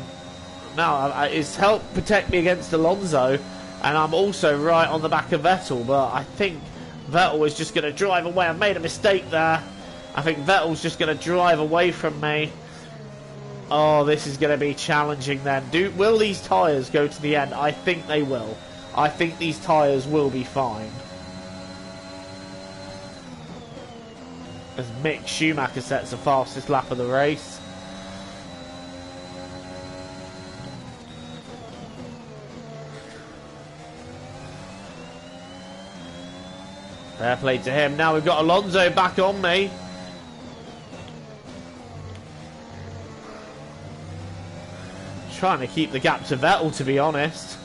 it's helped protect me against Alonso. And I'm also right on the back of Vettel, but I think Vettel is just going to drive away. I made a mistake there. I think Vettel's just going to drive away from me. Oh, this is going to be challenging then. Will these tyres go to the end? I think they will. I think these tyres will be fine. As Mick Schumacher sets the fastest lap of the race. Fair play to him. Now we've got Alonso back on me. Trying to keep the gap to Vettel, to be honest.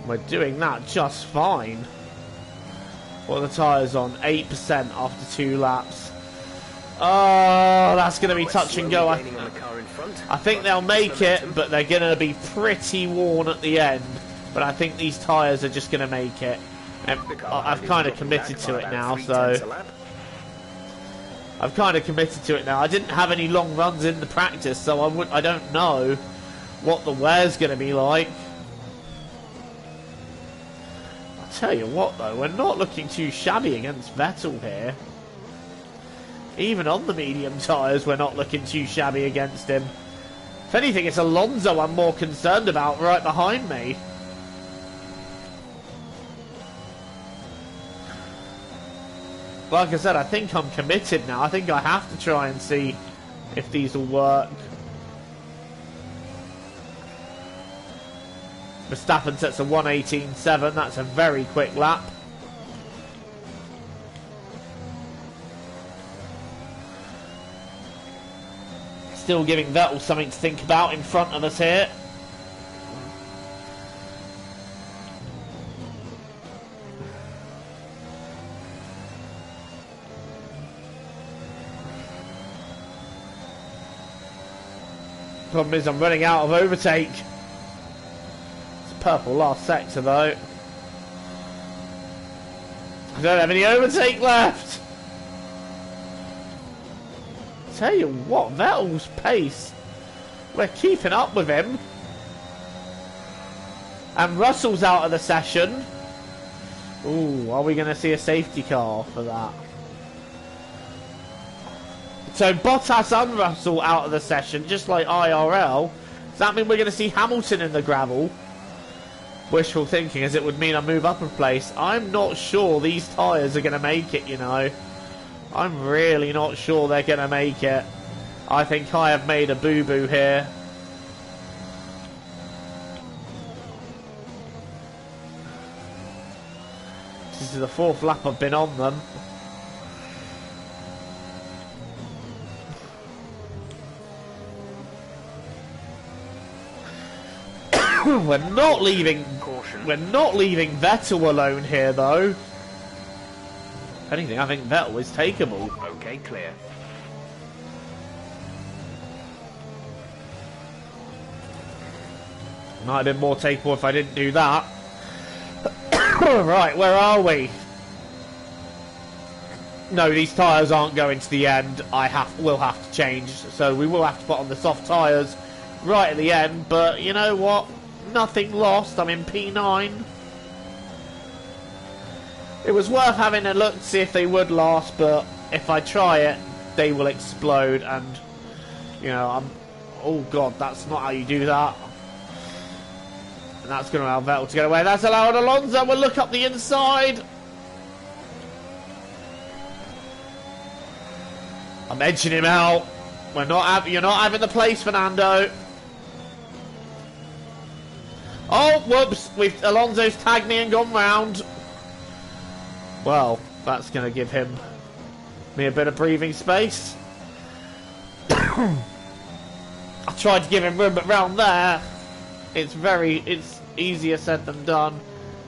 We're doing that just fine. What are the tyres on? 8% after 2 laps. Oh, that's going to be touch and go. I think they'll make it, but they're going to be pretty worn at the end. But I think these tyres are just going to make it. And I've kind of committed to it now, so... I've kind of committed to it now. I didn't have any long runs in the practice, so I don't know what the wear's going to be like. I'll tell you what, though, we're not looking too shabby against Vettel here. Even on the medium tyres, we're not looking too shabby against him. If anything, it's Alonso I'm more concerned about right behind me. Like I said, I think I'm committed now. I think I have to try and see if these will work. Verstappen sets a 1:18.7. That's a very quick lap. Still giving Vettel something to think about in front of us here. Problem is I'm running out of overtake. It's purple last sector though. I don't have any overtake left. Tell you what, Vettel's pace, we're keeping up with him. And Russell's out of the session. Ooh, are we going to see a safety car for that? So Bottas and Russell out of the session, just like IRL. Does that mean we're going to see Hamilton in the gravel? Wishful thinking, as it would mean I move up a place. I'm not sure these tyres are going to make it, you know. I'm really not sure they're going to make it. I think I have made a boo-boo here. This is the 4th lap I've been on them. We're not leaving Vettel alone here though. If anything, I think Vettel is takeable. Okay, clear. Might have been more takeable if I didn't do that. Right, where are we? No, these tyres aren't going to the end. Will have to change, so we will have to put on the soft tyres right at the end. But you know what? Nothing lost. I'm in P9. It was worth having a look to see if they would last, but if I try it, they will explode, and, you know, oh god, that's not how you do that. And that's going to allow Vettel to get away. That's allowed Alonso. We'll look up the inside. I'm edging him out. You're not having the place, Fernando. Oh, whoops. Alonso's tagged me and gone round. Well, that's going to give me a bit of breathing space. I tried to give him room, but round there, it's easier said than done.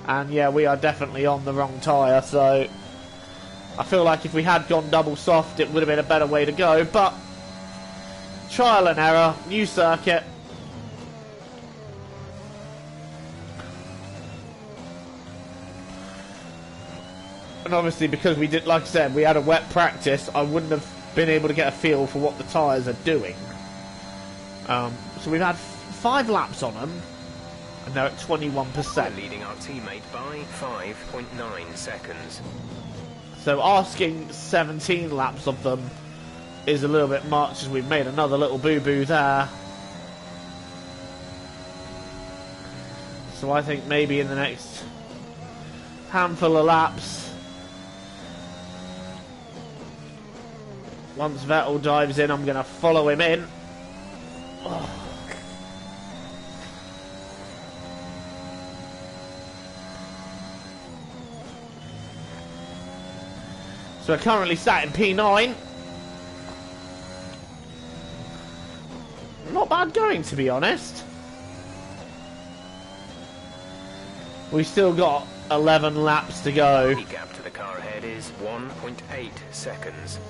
And yeah, we are definitely on the wrong tyre, so I feel like if we had gone double soft, it would have been a better way to go. But trial and error, new circuit. And obviously, because we did, like I said, we had a wet practice, I wouldn't have been able to get a feel for what the tyres are doing. So we've had 5 laps on them, and they're at 21%. We're leading our teammate by 5.9 seconds. So asking 17 laps of them is a little bit much, as we've made another little boo-boo there. So I think maybe in the next handful of laps, once Vettel dives in, I'm going to follow him in. Oh. So we're currently sat in P9. Not bad going, to be honest. We've still got 11 laps to go. The gap to the car ahead is 1.8 seconds.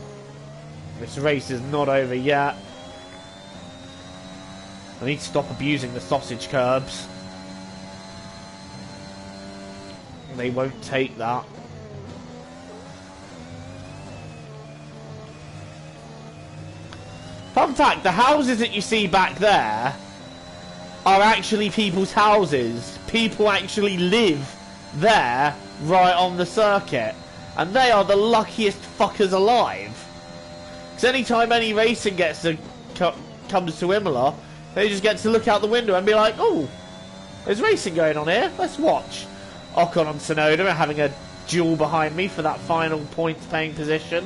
This race is not over yet. I need to stop abusing the sausage curbs. They won't take that. Fun fact, the houses that you see back there are actually people's houses. People actually live there right on the circuit. And they are the luckiest fuckers alive. Because anytime any racing comes to Imola, they just get to look out the window and be like, oh, there's racing going on here, let's watch. Ocon and Tsunoda are having a duel behind me for that final points paying position.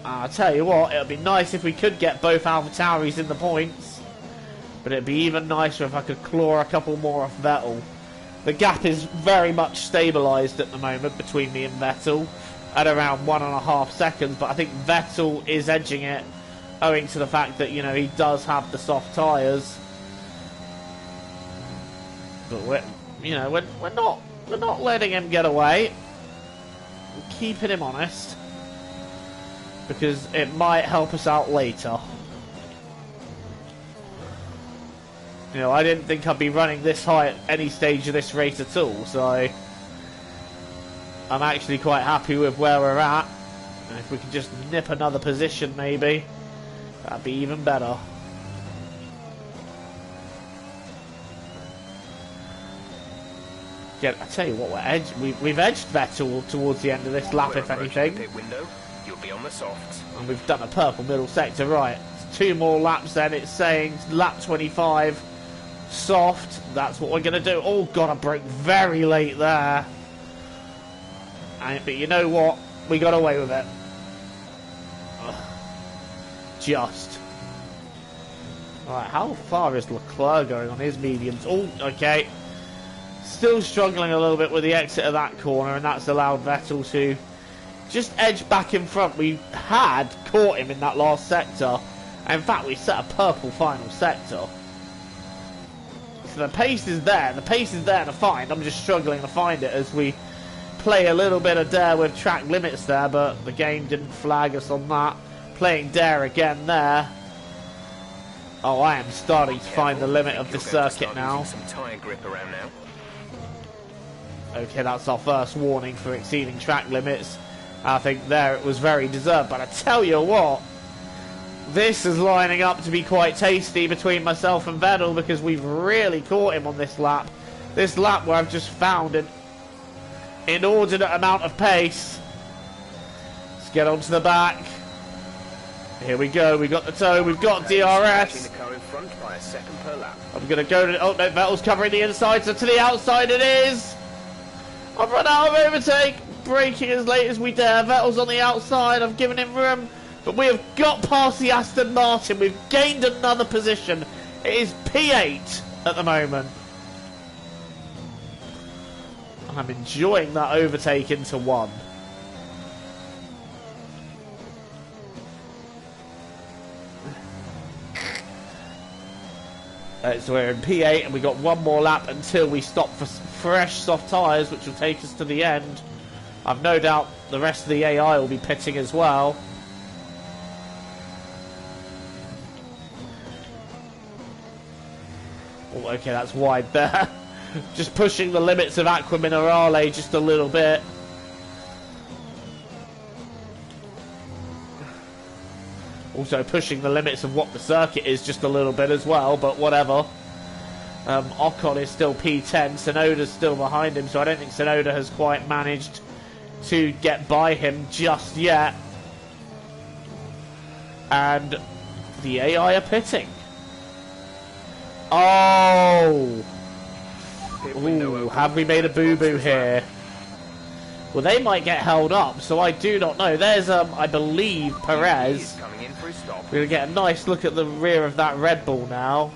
I'll tell you what, it would be nice if we could get both AlphaTauris in the points. But it'd be even nicer if I could claw a couple more off Vettel. The gap is very much stabilised at the moment between me and Vettel at around 1.5 seconds, but I think Vettel is edging it owing to the fact that, you know, he does have the soft tyres. But we're not letting him get away. We're keeping him honest, because it might help us out later. You know, I didn't think I'd be running this high at any stage of this race at all, so I'm actually quite happy with where we're at. And if we can just nip another position, maybe, that'd be even better. Yeah, I tell you what, we've edged Vettel towards the end of this lap, if anything. Pit window, you'll be on the softs. And we've done a purple middle sector, right. 2 more laps then, it's saying lap 25, soft. That's what we're going to do. Oh, God, I broke very late there. But you know what? We got away with it. Ugh. Just. Alright, how far is Leclerc going on his mediums? Oh, okay. Still struggling a little bit with the exit of that corner, and that's allowed Vettel to just edge back in front. We had caught him in that last sector. In fact, we set a purple final sector. So the pace is there. The pace is there to find. I'm just struggling to find it as we play a little bit of dare with track limits there, but the game didn't flag us on that. Playing dare again there. Oh, I am starting to find the limit of this circuit now. Some tyre grip around now. Okay, that's our first warning for exceeding track limits. I think there it was very deserved, but I tell you what, this is lining up to be quite tasty between myself and Vettel, because we've really caught him on this lap. This lap where I've just found an inordinate amount of pace. Let's get onto the back. Here we go, we got the toe, we've got DRS. The car in front by a second per lap. I'm going to go to... Oh, no, Vettel's covering the inside, so to the outside it is. I've run out of overtake. Braking as late as we dare. Vettel's on the outside. I've given him room. But we have got past the Aston Martin. We've gained another position. It is P8 at the moment. I'm enjoying that overtake into 1. So we're in P8 and we got 1 more lap until we stop for fresh soft tyres, which will take us to the end. I've no doubt the rest of the AI will be pitting as well. Oh, okay, that's wide there. Just pushing the limits of Aqua Minerale just a little bit. Also pushing the limits of what the circuit is just a little bit as well, but whatever. Ocon is still P10, Tsunoda's still behind him, so I don't think Tsunoda has quite managed to get by him just yet. And the AI are pitting. Oh! Ooh, have we made a boo-boo here? Well, they might get held up, so I do not know. There's, I believe, Perez. We're going to get a nice look at the rear of that Red Bull now.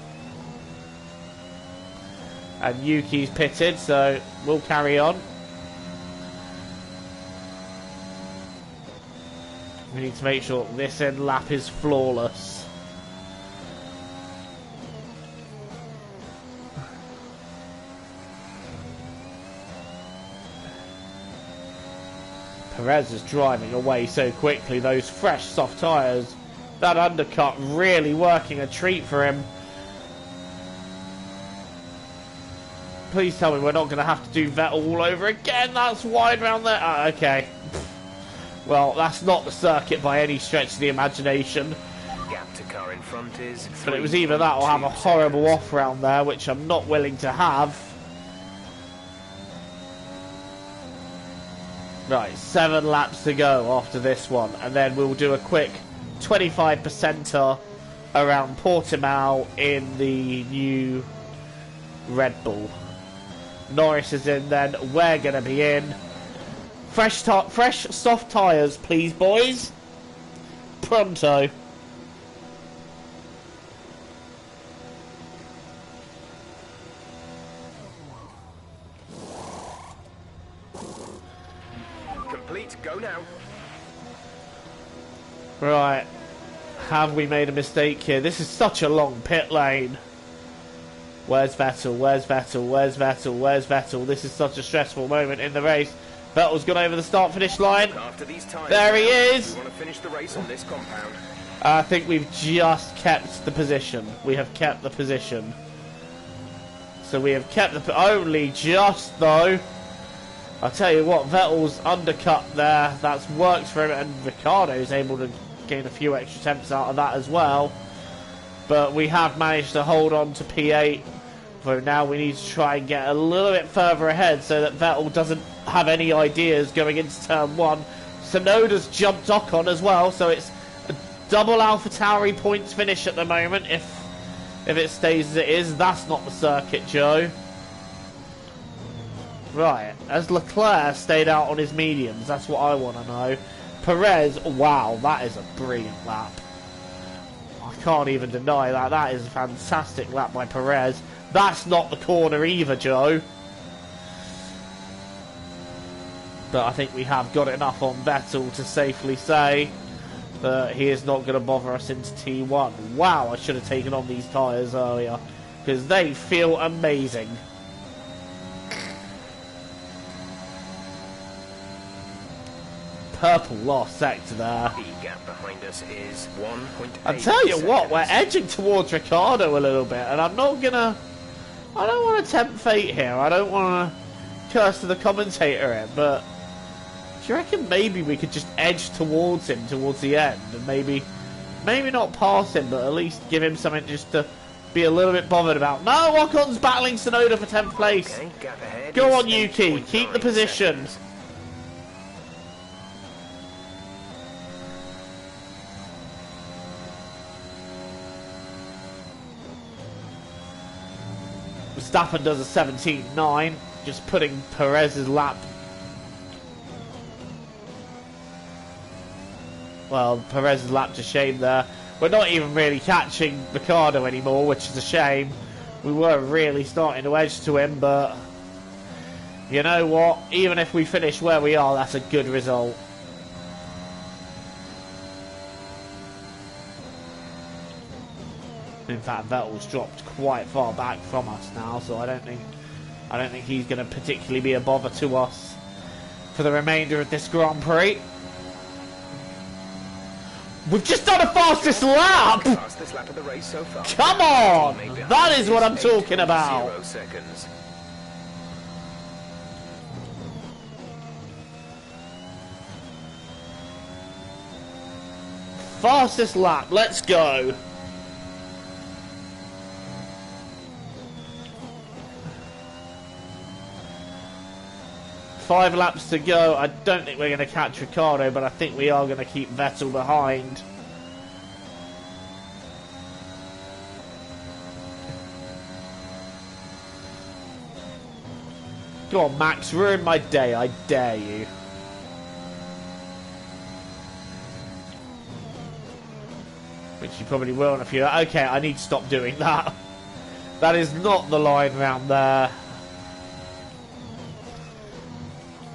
And Yuki's pitted, so we'll carry on. We need to make sure this end lap is flawless. Perez is driving away so quickly. Those fresh soft tyres, that undercut really working a treat for him. Please tell me we're not going to have to do Vettel all over again. That's wide round there. Okay. Well, that's not the circuit by any stretch of the imagination. Gap to car in front is. But it was either that or have a horrible off round there, which I'm not willing to have. Right, 7 laps to go after this one, and then we'll do a quick 25%er around Portimao in the new Red Bull. Norris is in then, we're going to be in. Fresh soft tyres, please, boys. Pronto. Complete, go now. Right. Have we made a mistake here? This is such a long pit lane. Where's Vettel? Where's Vettel? Where's Vettel? Where's Vettel? This is such a stressful moment in the race. Vettel's gone over the start-finish line. After these tires, there he is. We want to finish the race on this compound. I think we've just kept the position. We have kept the position. So we have kept the... Only just, though. I'll tell you what, Vettel's undercut there. That's worked for him, and Ricciardo's able to gain a few extra temps out of that as well. But we have managed to hold on to P8. So now we need to try and get a little bit further ahead so that Vettel doesn't have any ideas going into turn 1. Tsunoda's jumped Ocon as well, so it's a double AlphaTauri points finish at the moment if it stays as it is. That's not the circuit, Joe. Right, has Leclerc stayed out on his mediums? That's what I want to know. Perez, wow, that is a brilliant lap. I can't even deny that. That is a fantastic lap by Perez. That's not the corner either, Joe. But I think we have got enough on Vettel to safely say that he is not going to bother us into T1. Wow, I should have taken on these tyres earlier, because they feel amazing. Purple last sector there. The gap behind us is 1.8 I tell you what, seconds. we're edging towards Ricciardo a little bit, and I'm not gonna... I don't want to tempt fate here. I don't want to curse to the commentator here, but do you reckon maybe we could just edge towards him towards the end, and maybe not pass him, but at least give him something just to be a little bit bothered about. No, Ocon's battling Tsunoda for 10th place. Okay, gap ahead Go is on, Yuki, keep the 8.9 position. seconds. Verstappen does a 17.9, just putting Perez's lap. Well, Perez's lap to shame there. We're not even really catching Ricciardo anymore, which is a shame. We were really starting to edge to him, but you know what? Even if we finish where we are, that's a good result. In fact, Vettel's dropped quite far back from us now, so I don't think he's going to particularly be a bother to us for the remainder of this Grand Prix. We've just done a fastest lap! Fastest lap of the race so far. Come on! That is what I'm talking about. 0 seconds. Fastest lap, let's go. Five laps to go. I don't think we're going to catch Ricciardo, but I think we are going to keep Vettel behind. Go on, Max, ruin my day. I dare you. Which you probably will in a few. Okay, I need to stop doing that. That is not the line round there.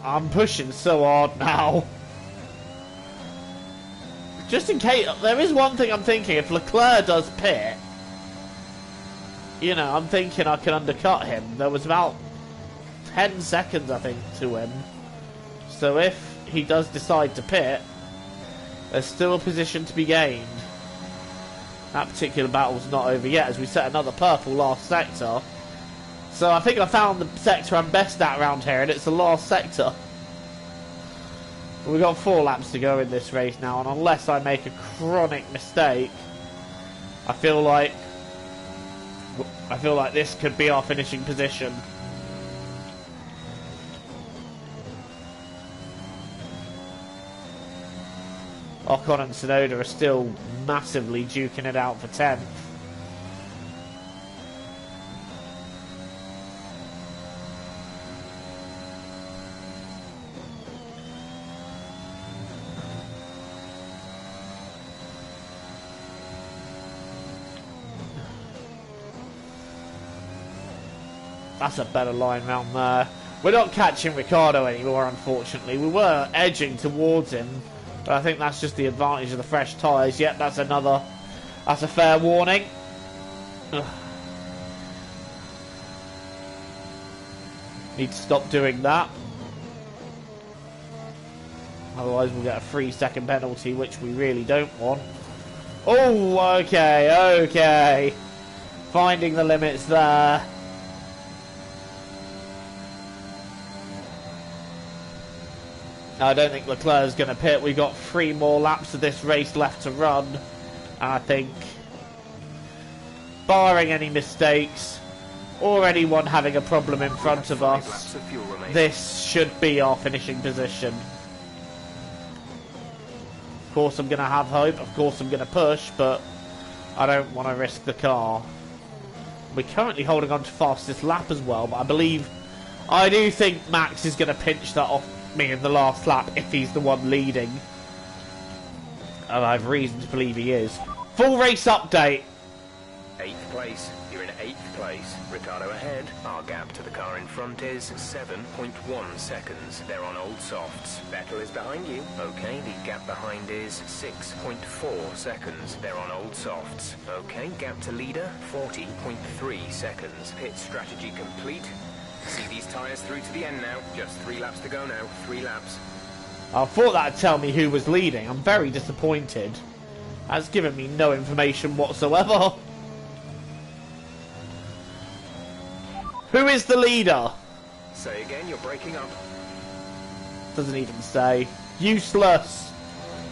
I'm pushing so hard now. Just in case, there is one thing I'm thinking. If Leclerc does pit, you know, I'm thinking I can undercut him. There was about 10 seconds, I think, to him. So if he does decide to pit, there's still a position to be gained. That particular battle's not over yet, as we set another purple last sector. So I think I found the sector I'm best at around here, and it's the last sector. We've got 4 laps to go in this race now, and unless I make a chronic mistake, I feel like this could be our finishing position. Ocon and Tsunoda are still massively duking it out for 10th. That's a better line round there. We're not catching Ricciardo anymore, unfortunately. We were edging towards him But I think that's just the advantage of the fresh tyres. Yep, that's a fair warning. Ugh. Need to stop doing that. Otherwise we'll get a 3-second penalty, which we really don't want. Oh, okay. Finding the limits there. I don't think Leclerc's going to pit. We've got 3 more laps of this race left to run. And I think, barring any mistakes or anyone having a problem in front of us, this should be our finishing position. Of course I'm going to have hope. Of course I'm going to push, but I don't want to risk the car. We're currently holding on to fastest lap as well, but I do think Max is going to pinch that off me in the last lap if he's the one leading. And I have reason to believe he is. Full race update. 8th place. You're in 8th place. Ricardo ahead. Our gap to the car in front is 7.1 seconds. They're on old softs. Vettel is behind you. Okay, the gap behind is 6.4 seconds. They're on old softs. Okay, gap to leader, 40.3 seconds. Pit strategy complete. See these tyres through to the end now. Just 3 laps to go now. 3 laps. I thought that'd tell me who was leading. I'm very disappointed. That's given me no information whatsoever. Who is the leader? Say again, you're breaking up. Doesn't even say. Useless.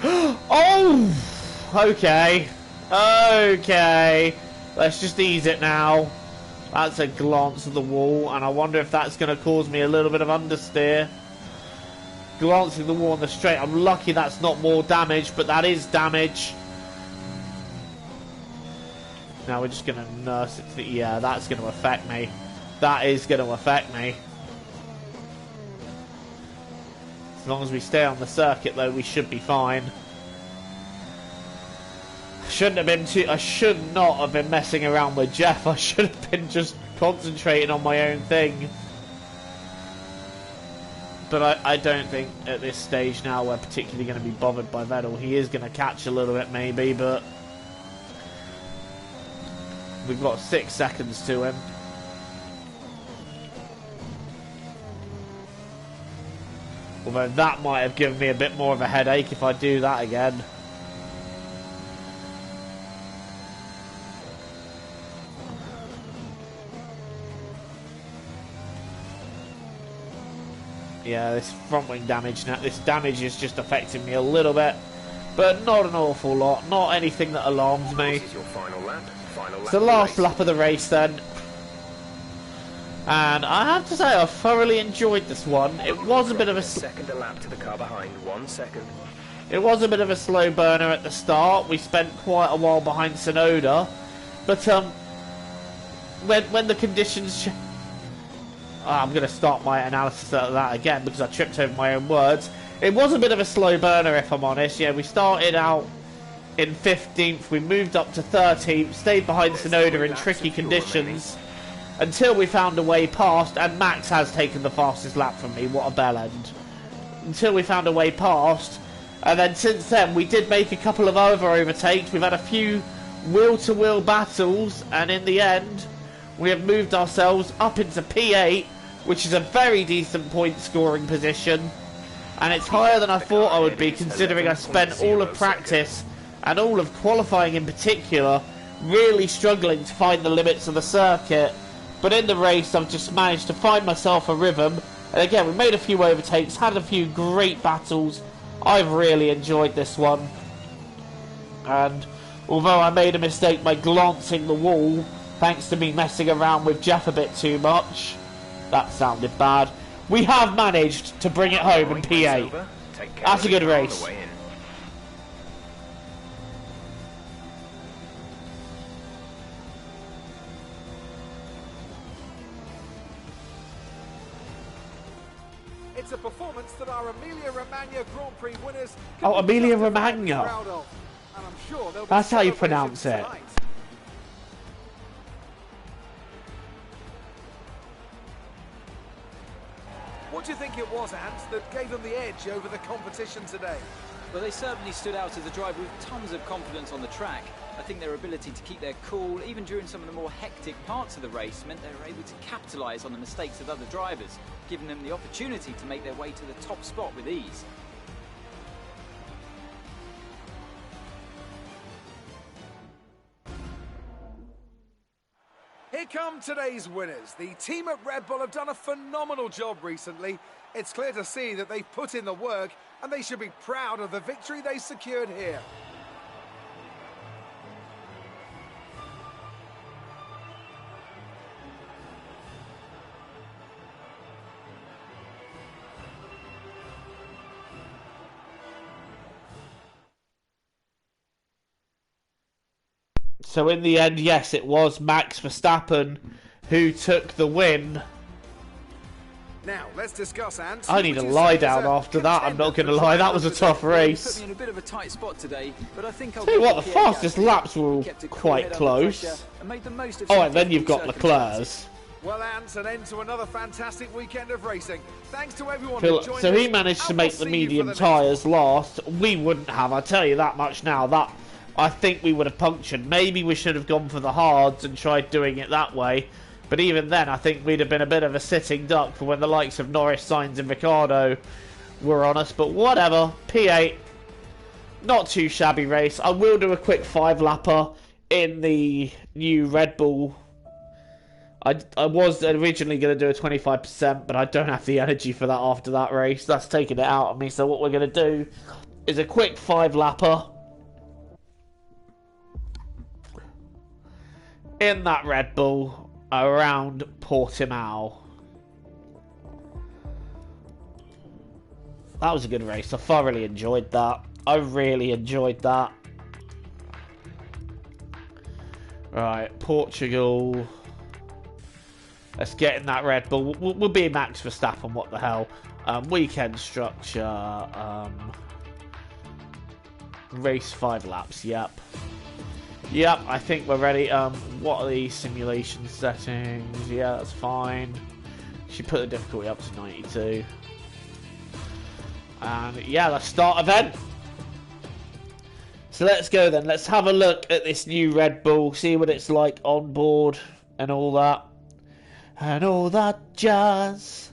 Oh! Okay. Okay. Let's just ease it now. That's a glance at the wall, and I wonder if that's going to cause me a little bit of understeer. Glancing the wall on the straight. I'm lucky that's not more damage, but that is damage. Now we're just going to nurse it to the... Yeah, that's going to affect me. That is going to affect me. As long as we stay on the circuit, though, we should be fine. I should not have been messing around with Jeff. I should have been just concentrating on my own thing. But I don't think at this stage now we're particularly going to be bothered by Vettel. He is going to catch a little bit maybe, but we've got 6 seconds to him. Although that might have given me a bit more of a headache if I do that again. Yeah, this front wing damage now. This damage is just affecting me a little bit, but not an awful lot. Not anything that alarms me. This is your final lap. It's the last lap of the race then. And I have to say I thoroughly enjoyed this one. It was a bit of a second a lap to the car behind. 1 second. It was a bit of a slow burner at the start. We spent quite a while behind Tsunoda, but when the conditions. I'm going to start my analysis of that again because I tripped over my own words. It was a bit of a slow burner, if I'm honest. Yeah, we started out in 15th, we moved up to 13th, stayed behind Tsunoda in tricky conditions until we found a way past, and Max has taken the fastest lap from me. What a bell end. Until we found a way past, and then since then we did make a couple of other overtakes. We've had a few wheel-to-wheel battles, and in the end we have moved ourselves up into P8, which is a very decent point scoring position, and it's higher than I thought I would be, considering I spent all of practice and all of qualifying in particular really struggling to find the limits of the circuit. But in the race I've just managed to find myself a rhythm, and again we made a few overtakes, had a few great battles. I've really enjoyed this one, and although I made a mistake by glancing the wall thanks to me messing around with Jeff a bit too much, that sounded bad, we have managed to bring it home in P8. That's a good race. It's a performance that our Emilia-Romagna Grand Prix winners Oh, Emilia-Romagna. That's how you pronounce it. Tonight. What do you think it was, Ant, that gave them the edge over the competition today? Well, they certainly stood out as a driver with tons of confidence on the track. I think their ability to keep their cool, even during some of the more hectic parts of the race, meant they were able to capitalise on the mistakes of other drivers, giving them the opportunity to make their way to the top spot with ease. Here come today's winners. The team at Red Bull have done a phenomenal job recently. It's clear to see that they've put in the work, and they should be proud of the victory they secured here. So in the end, yes, it was Max Verstappen who took the win. Now, let's discuss, Ant. I need to lie down after that, I'm not going to lie. That was a tough race. Put me in a bit of a tight spot today, but I think I'll Tell you what, the fastest laps were all quite close. Oh, and then you've got Leclerc's. Well, Ant, an end to another fantastic weekend of racing. Thanks to everyone who joined us. So he managed to make the medium tyres last. We wouldn't have, I'll tell you that much now. That I think we would have punctured. Maybe we should have gone for the hards and tried doing it that way. But even then, I think we'd have been a bit of a sitting duck for when the likes of Norris, Sainz and Ricciardo were on us. But whatever, P8, not too shabby race. I will do a quick 5-lapper in the new Red Bull. I was originally going to do a 25%, but I don't have the energy for that after that race. That's taken it out of me. So what we're going to do is a quick 5-lapper in that Red Bull around Portimao. That was a good race. I thoroughly enjoyed that. I really enjoyed that. Right, Portugal. Let's get in that Red Bull. We'll be Max Verstappen, what the hell. Weekend structure. Race 5 laps, yep. Yep, I think we're ready. What are the simulation settings? Yeah, that's fine. Should put the difficulty up to 92. And yeah, let's start event. So let's go then. Let's have a look at this new Red Bull, see what it's like on board and all that. And all that jazz.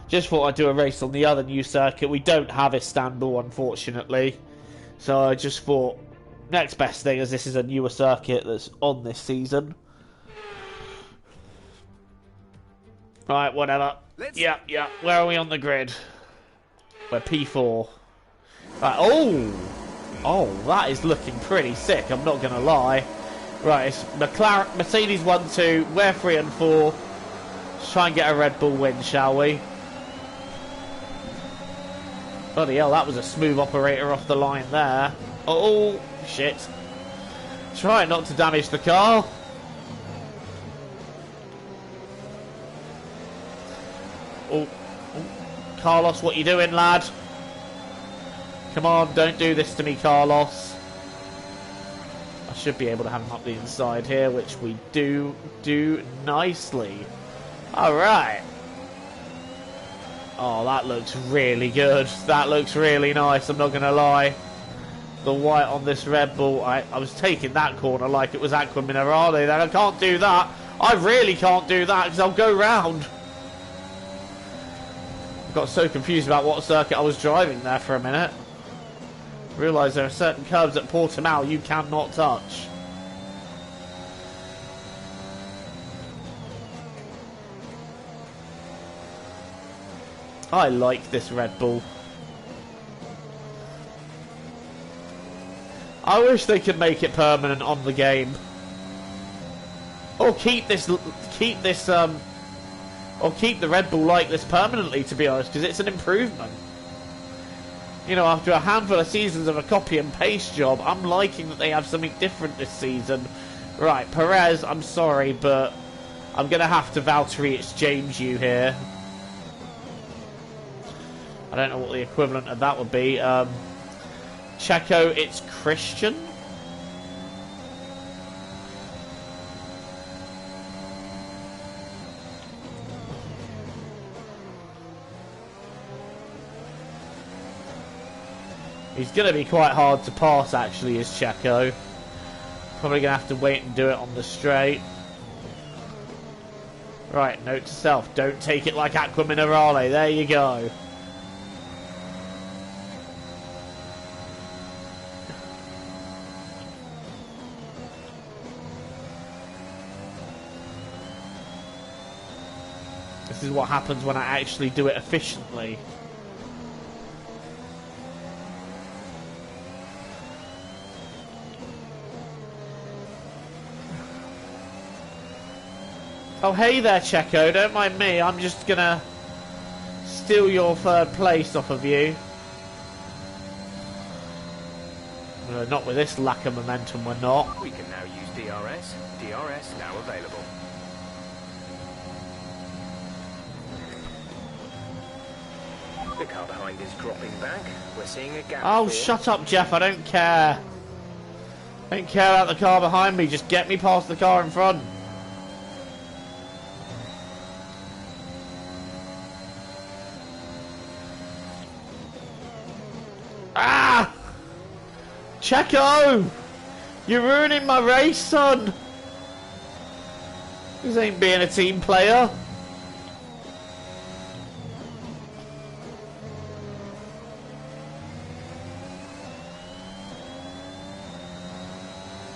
Just thought I'd do a race on the other new circuit. We don't have Istanbul, unfortunately. So I just thought, next best thing, as this is a newer circuit that's on this season. Right, whatever. Yeah. Where are we on the grid? We're P4. Right, oh, that is looking pretty sick, I'm not going to lie. Right, it's Mercedes 1, 2, we're 3 and 4. Let's try and get a Red Bull win, shall we? Bloody hell, that was a smooth operator off the line there. Oh, shit. Try not to damage the car. Oh, Carlos, what you doing, lad? Come on, don't do this to me, Carlos. I should be able to have him up the inside here, which we do nicely. Alright. Oh, that looks really good. That looks really nice, I'm not going to lie. The white on this Red Bull, I was taking that corner like it was Aqua Minerale then. I can't do that. I really can't do that because I'll go round. Got so confused about what circuit I was driving there for a minute. Realised there are certain curves at Portimao you cannot touch. I like this Red Bull. I wish they could make it permanent on the game. Or keep the Red Bull like this permanently, to be honest, because it's an improvement. You know, after a handful of seasons of a copy and paste job, I'm liking that they have something different this season. Right, Perez, I'm sorry, but I'm going to have to Valtteri exchange you here. I don't know what the equivalent of that would be. Checo, it's Christian. He's going to be quite hard to pass, actually, is Checo. Probably going to have to wait and do it on the straight. Right, note to self, don't take it like Aqua Minerale. There you go. This is what happens when I actually do it efficiently. Oh, hey there, Checo. Don't mind me. I'm just gonna steal your third place off of you. Not with this lack of momentum, we're not. We can now use DRS. DRS now available. The car behind is dropping back. We're seeing a gap. Oh, shut up, Jeff. I don't care. I don't care about the car behind me. Just get me past the car in front. Ah! Checo! You're ruining my race, son! This ain't being a team player.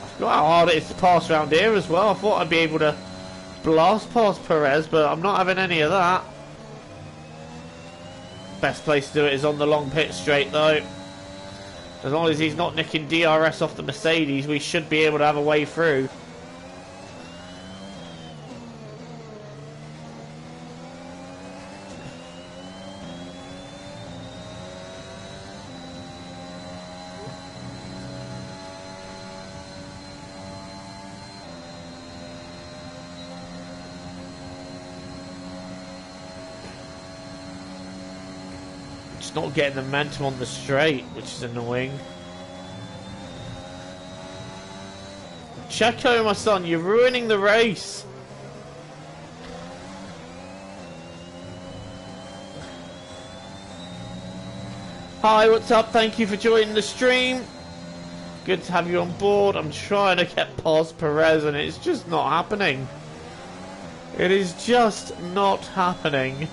I forgot how hard it is to pass around here as well. I thought I'd be able to blast past Perez, but I'm not having any of that. Best place to do it is on the long pit straight, though. As long as he's not nicking DRS off the Mercedes, we should be able to have a way through. Not getting the momentum on the straight, which is annoying. Checo, my son, you're ruining the race. Hi, what's up? Thank you for joining the stream. Good to have you on board. I'm trying to get past Perez and it's just not happening. It is just not happening.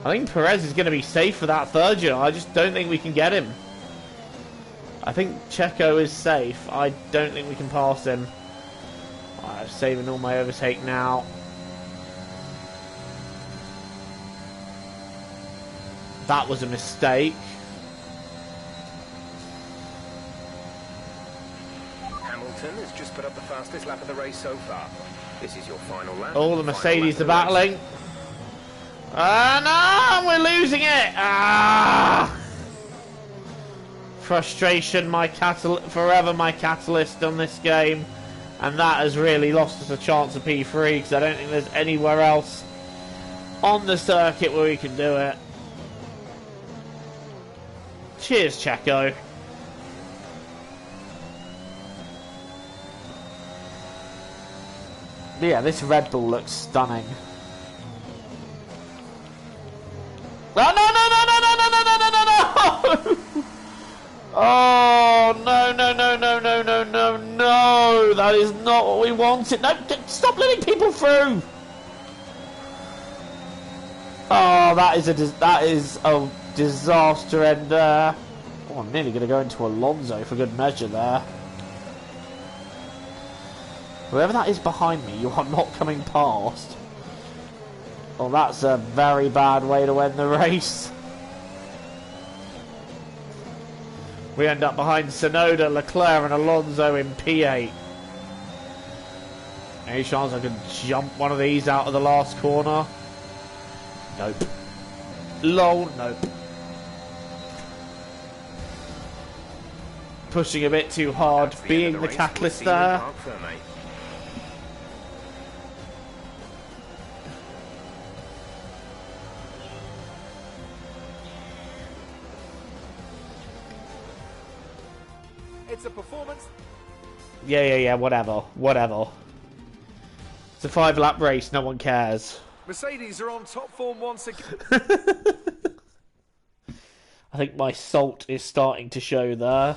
I think Perez is going to be safe for that third year. I just don't think we can get him. I think Checo is safe. I don't think we can pass him. I'm saving all my overtake now. That was a mistake. Hamilton has just put up the fastest lap of the race so far. This is your final lap. All the Mercedes are battling. Ah, no, we're losing it. Ah, frustration, forever my catalyst on this game, and that has really lost us a chance of P3 because I don't think there's anywhere else on the circuit where we can do it. Cheers, Checo. Yeah, this Red Bull looks stunning. No, no, no, no, no, no, no, no, no, no, no! Oh, no, no, no, no, no, no, no, no! That is not what we wanted. No, stop letting people through! Oh, that is a disaster end there. Oh, I'm nearly going to go into Alonso for good measure there. Whoever that is behind me, you are not coming past. Well, that's a very bad way to end the race. We end up behind Tsunoda, Leclerc and Alonso in P8. Any chance I can jump one of these out of the last corner? Nope. Lol, nope. pushing a bit too hard, That's being end of the race. catalyst We'll see you in there. park for, mate. It's a performance. Yeah, whatever. It's a 5-lap race, no one cares. Mercedes are on top form once again. I think my salt is starting to show there.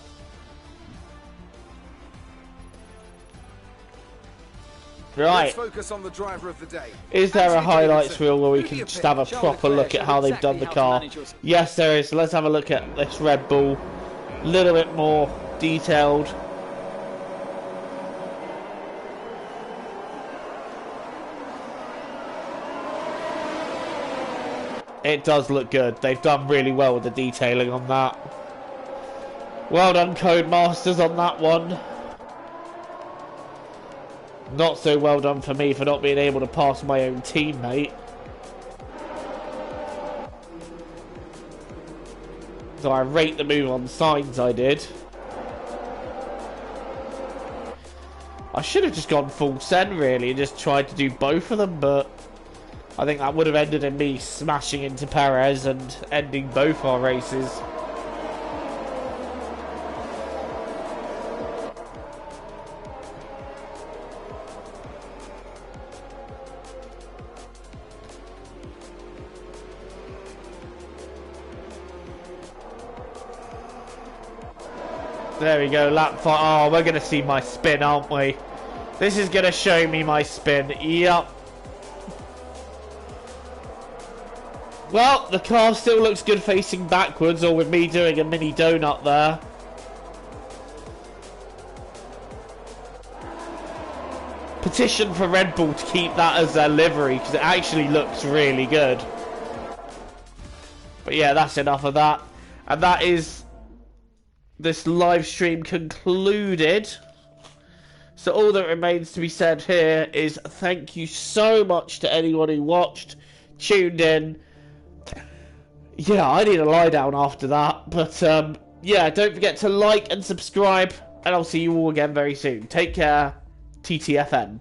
Right. Let's focus on the driver of the day. Is there a Anthony highlights Davidson. reel where we Who do can you just pick? have a Charles proper Leclerc look at showed how they've exactly done the how to car? manage your- Yes, there is. Let's have a look at this Red Bull. A little bit more detailed. It does look good. They've done really well with the detailing on that. Well done, Codemasters, on that one. Not so well done for me for not being able to pass my own teammate. So I rate the move on signs I did. I should have just gone full send really and just tried to do both of them, but I think that would have ended in me smashing into Perez and ending both our races. There we go, lap 5. Oh, we're going to see my spin, aren't we? This is going to show me my spin. Yup. Well, the car still looks good facing backwards, or with me doing a mini donut there. Petition for Red Bull to keep that as their livery, because it actually looks really good. But yeah, that's enough of that. And that is this live stream concluded. So all that remains to be said here is thank you so much to anyone who watched, tuned in. Yeah, I need a lie down after that. But yeah, don't forget to like and subscribe, and I'll see you all again very soon. Take care. TTFN.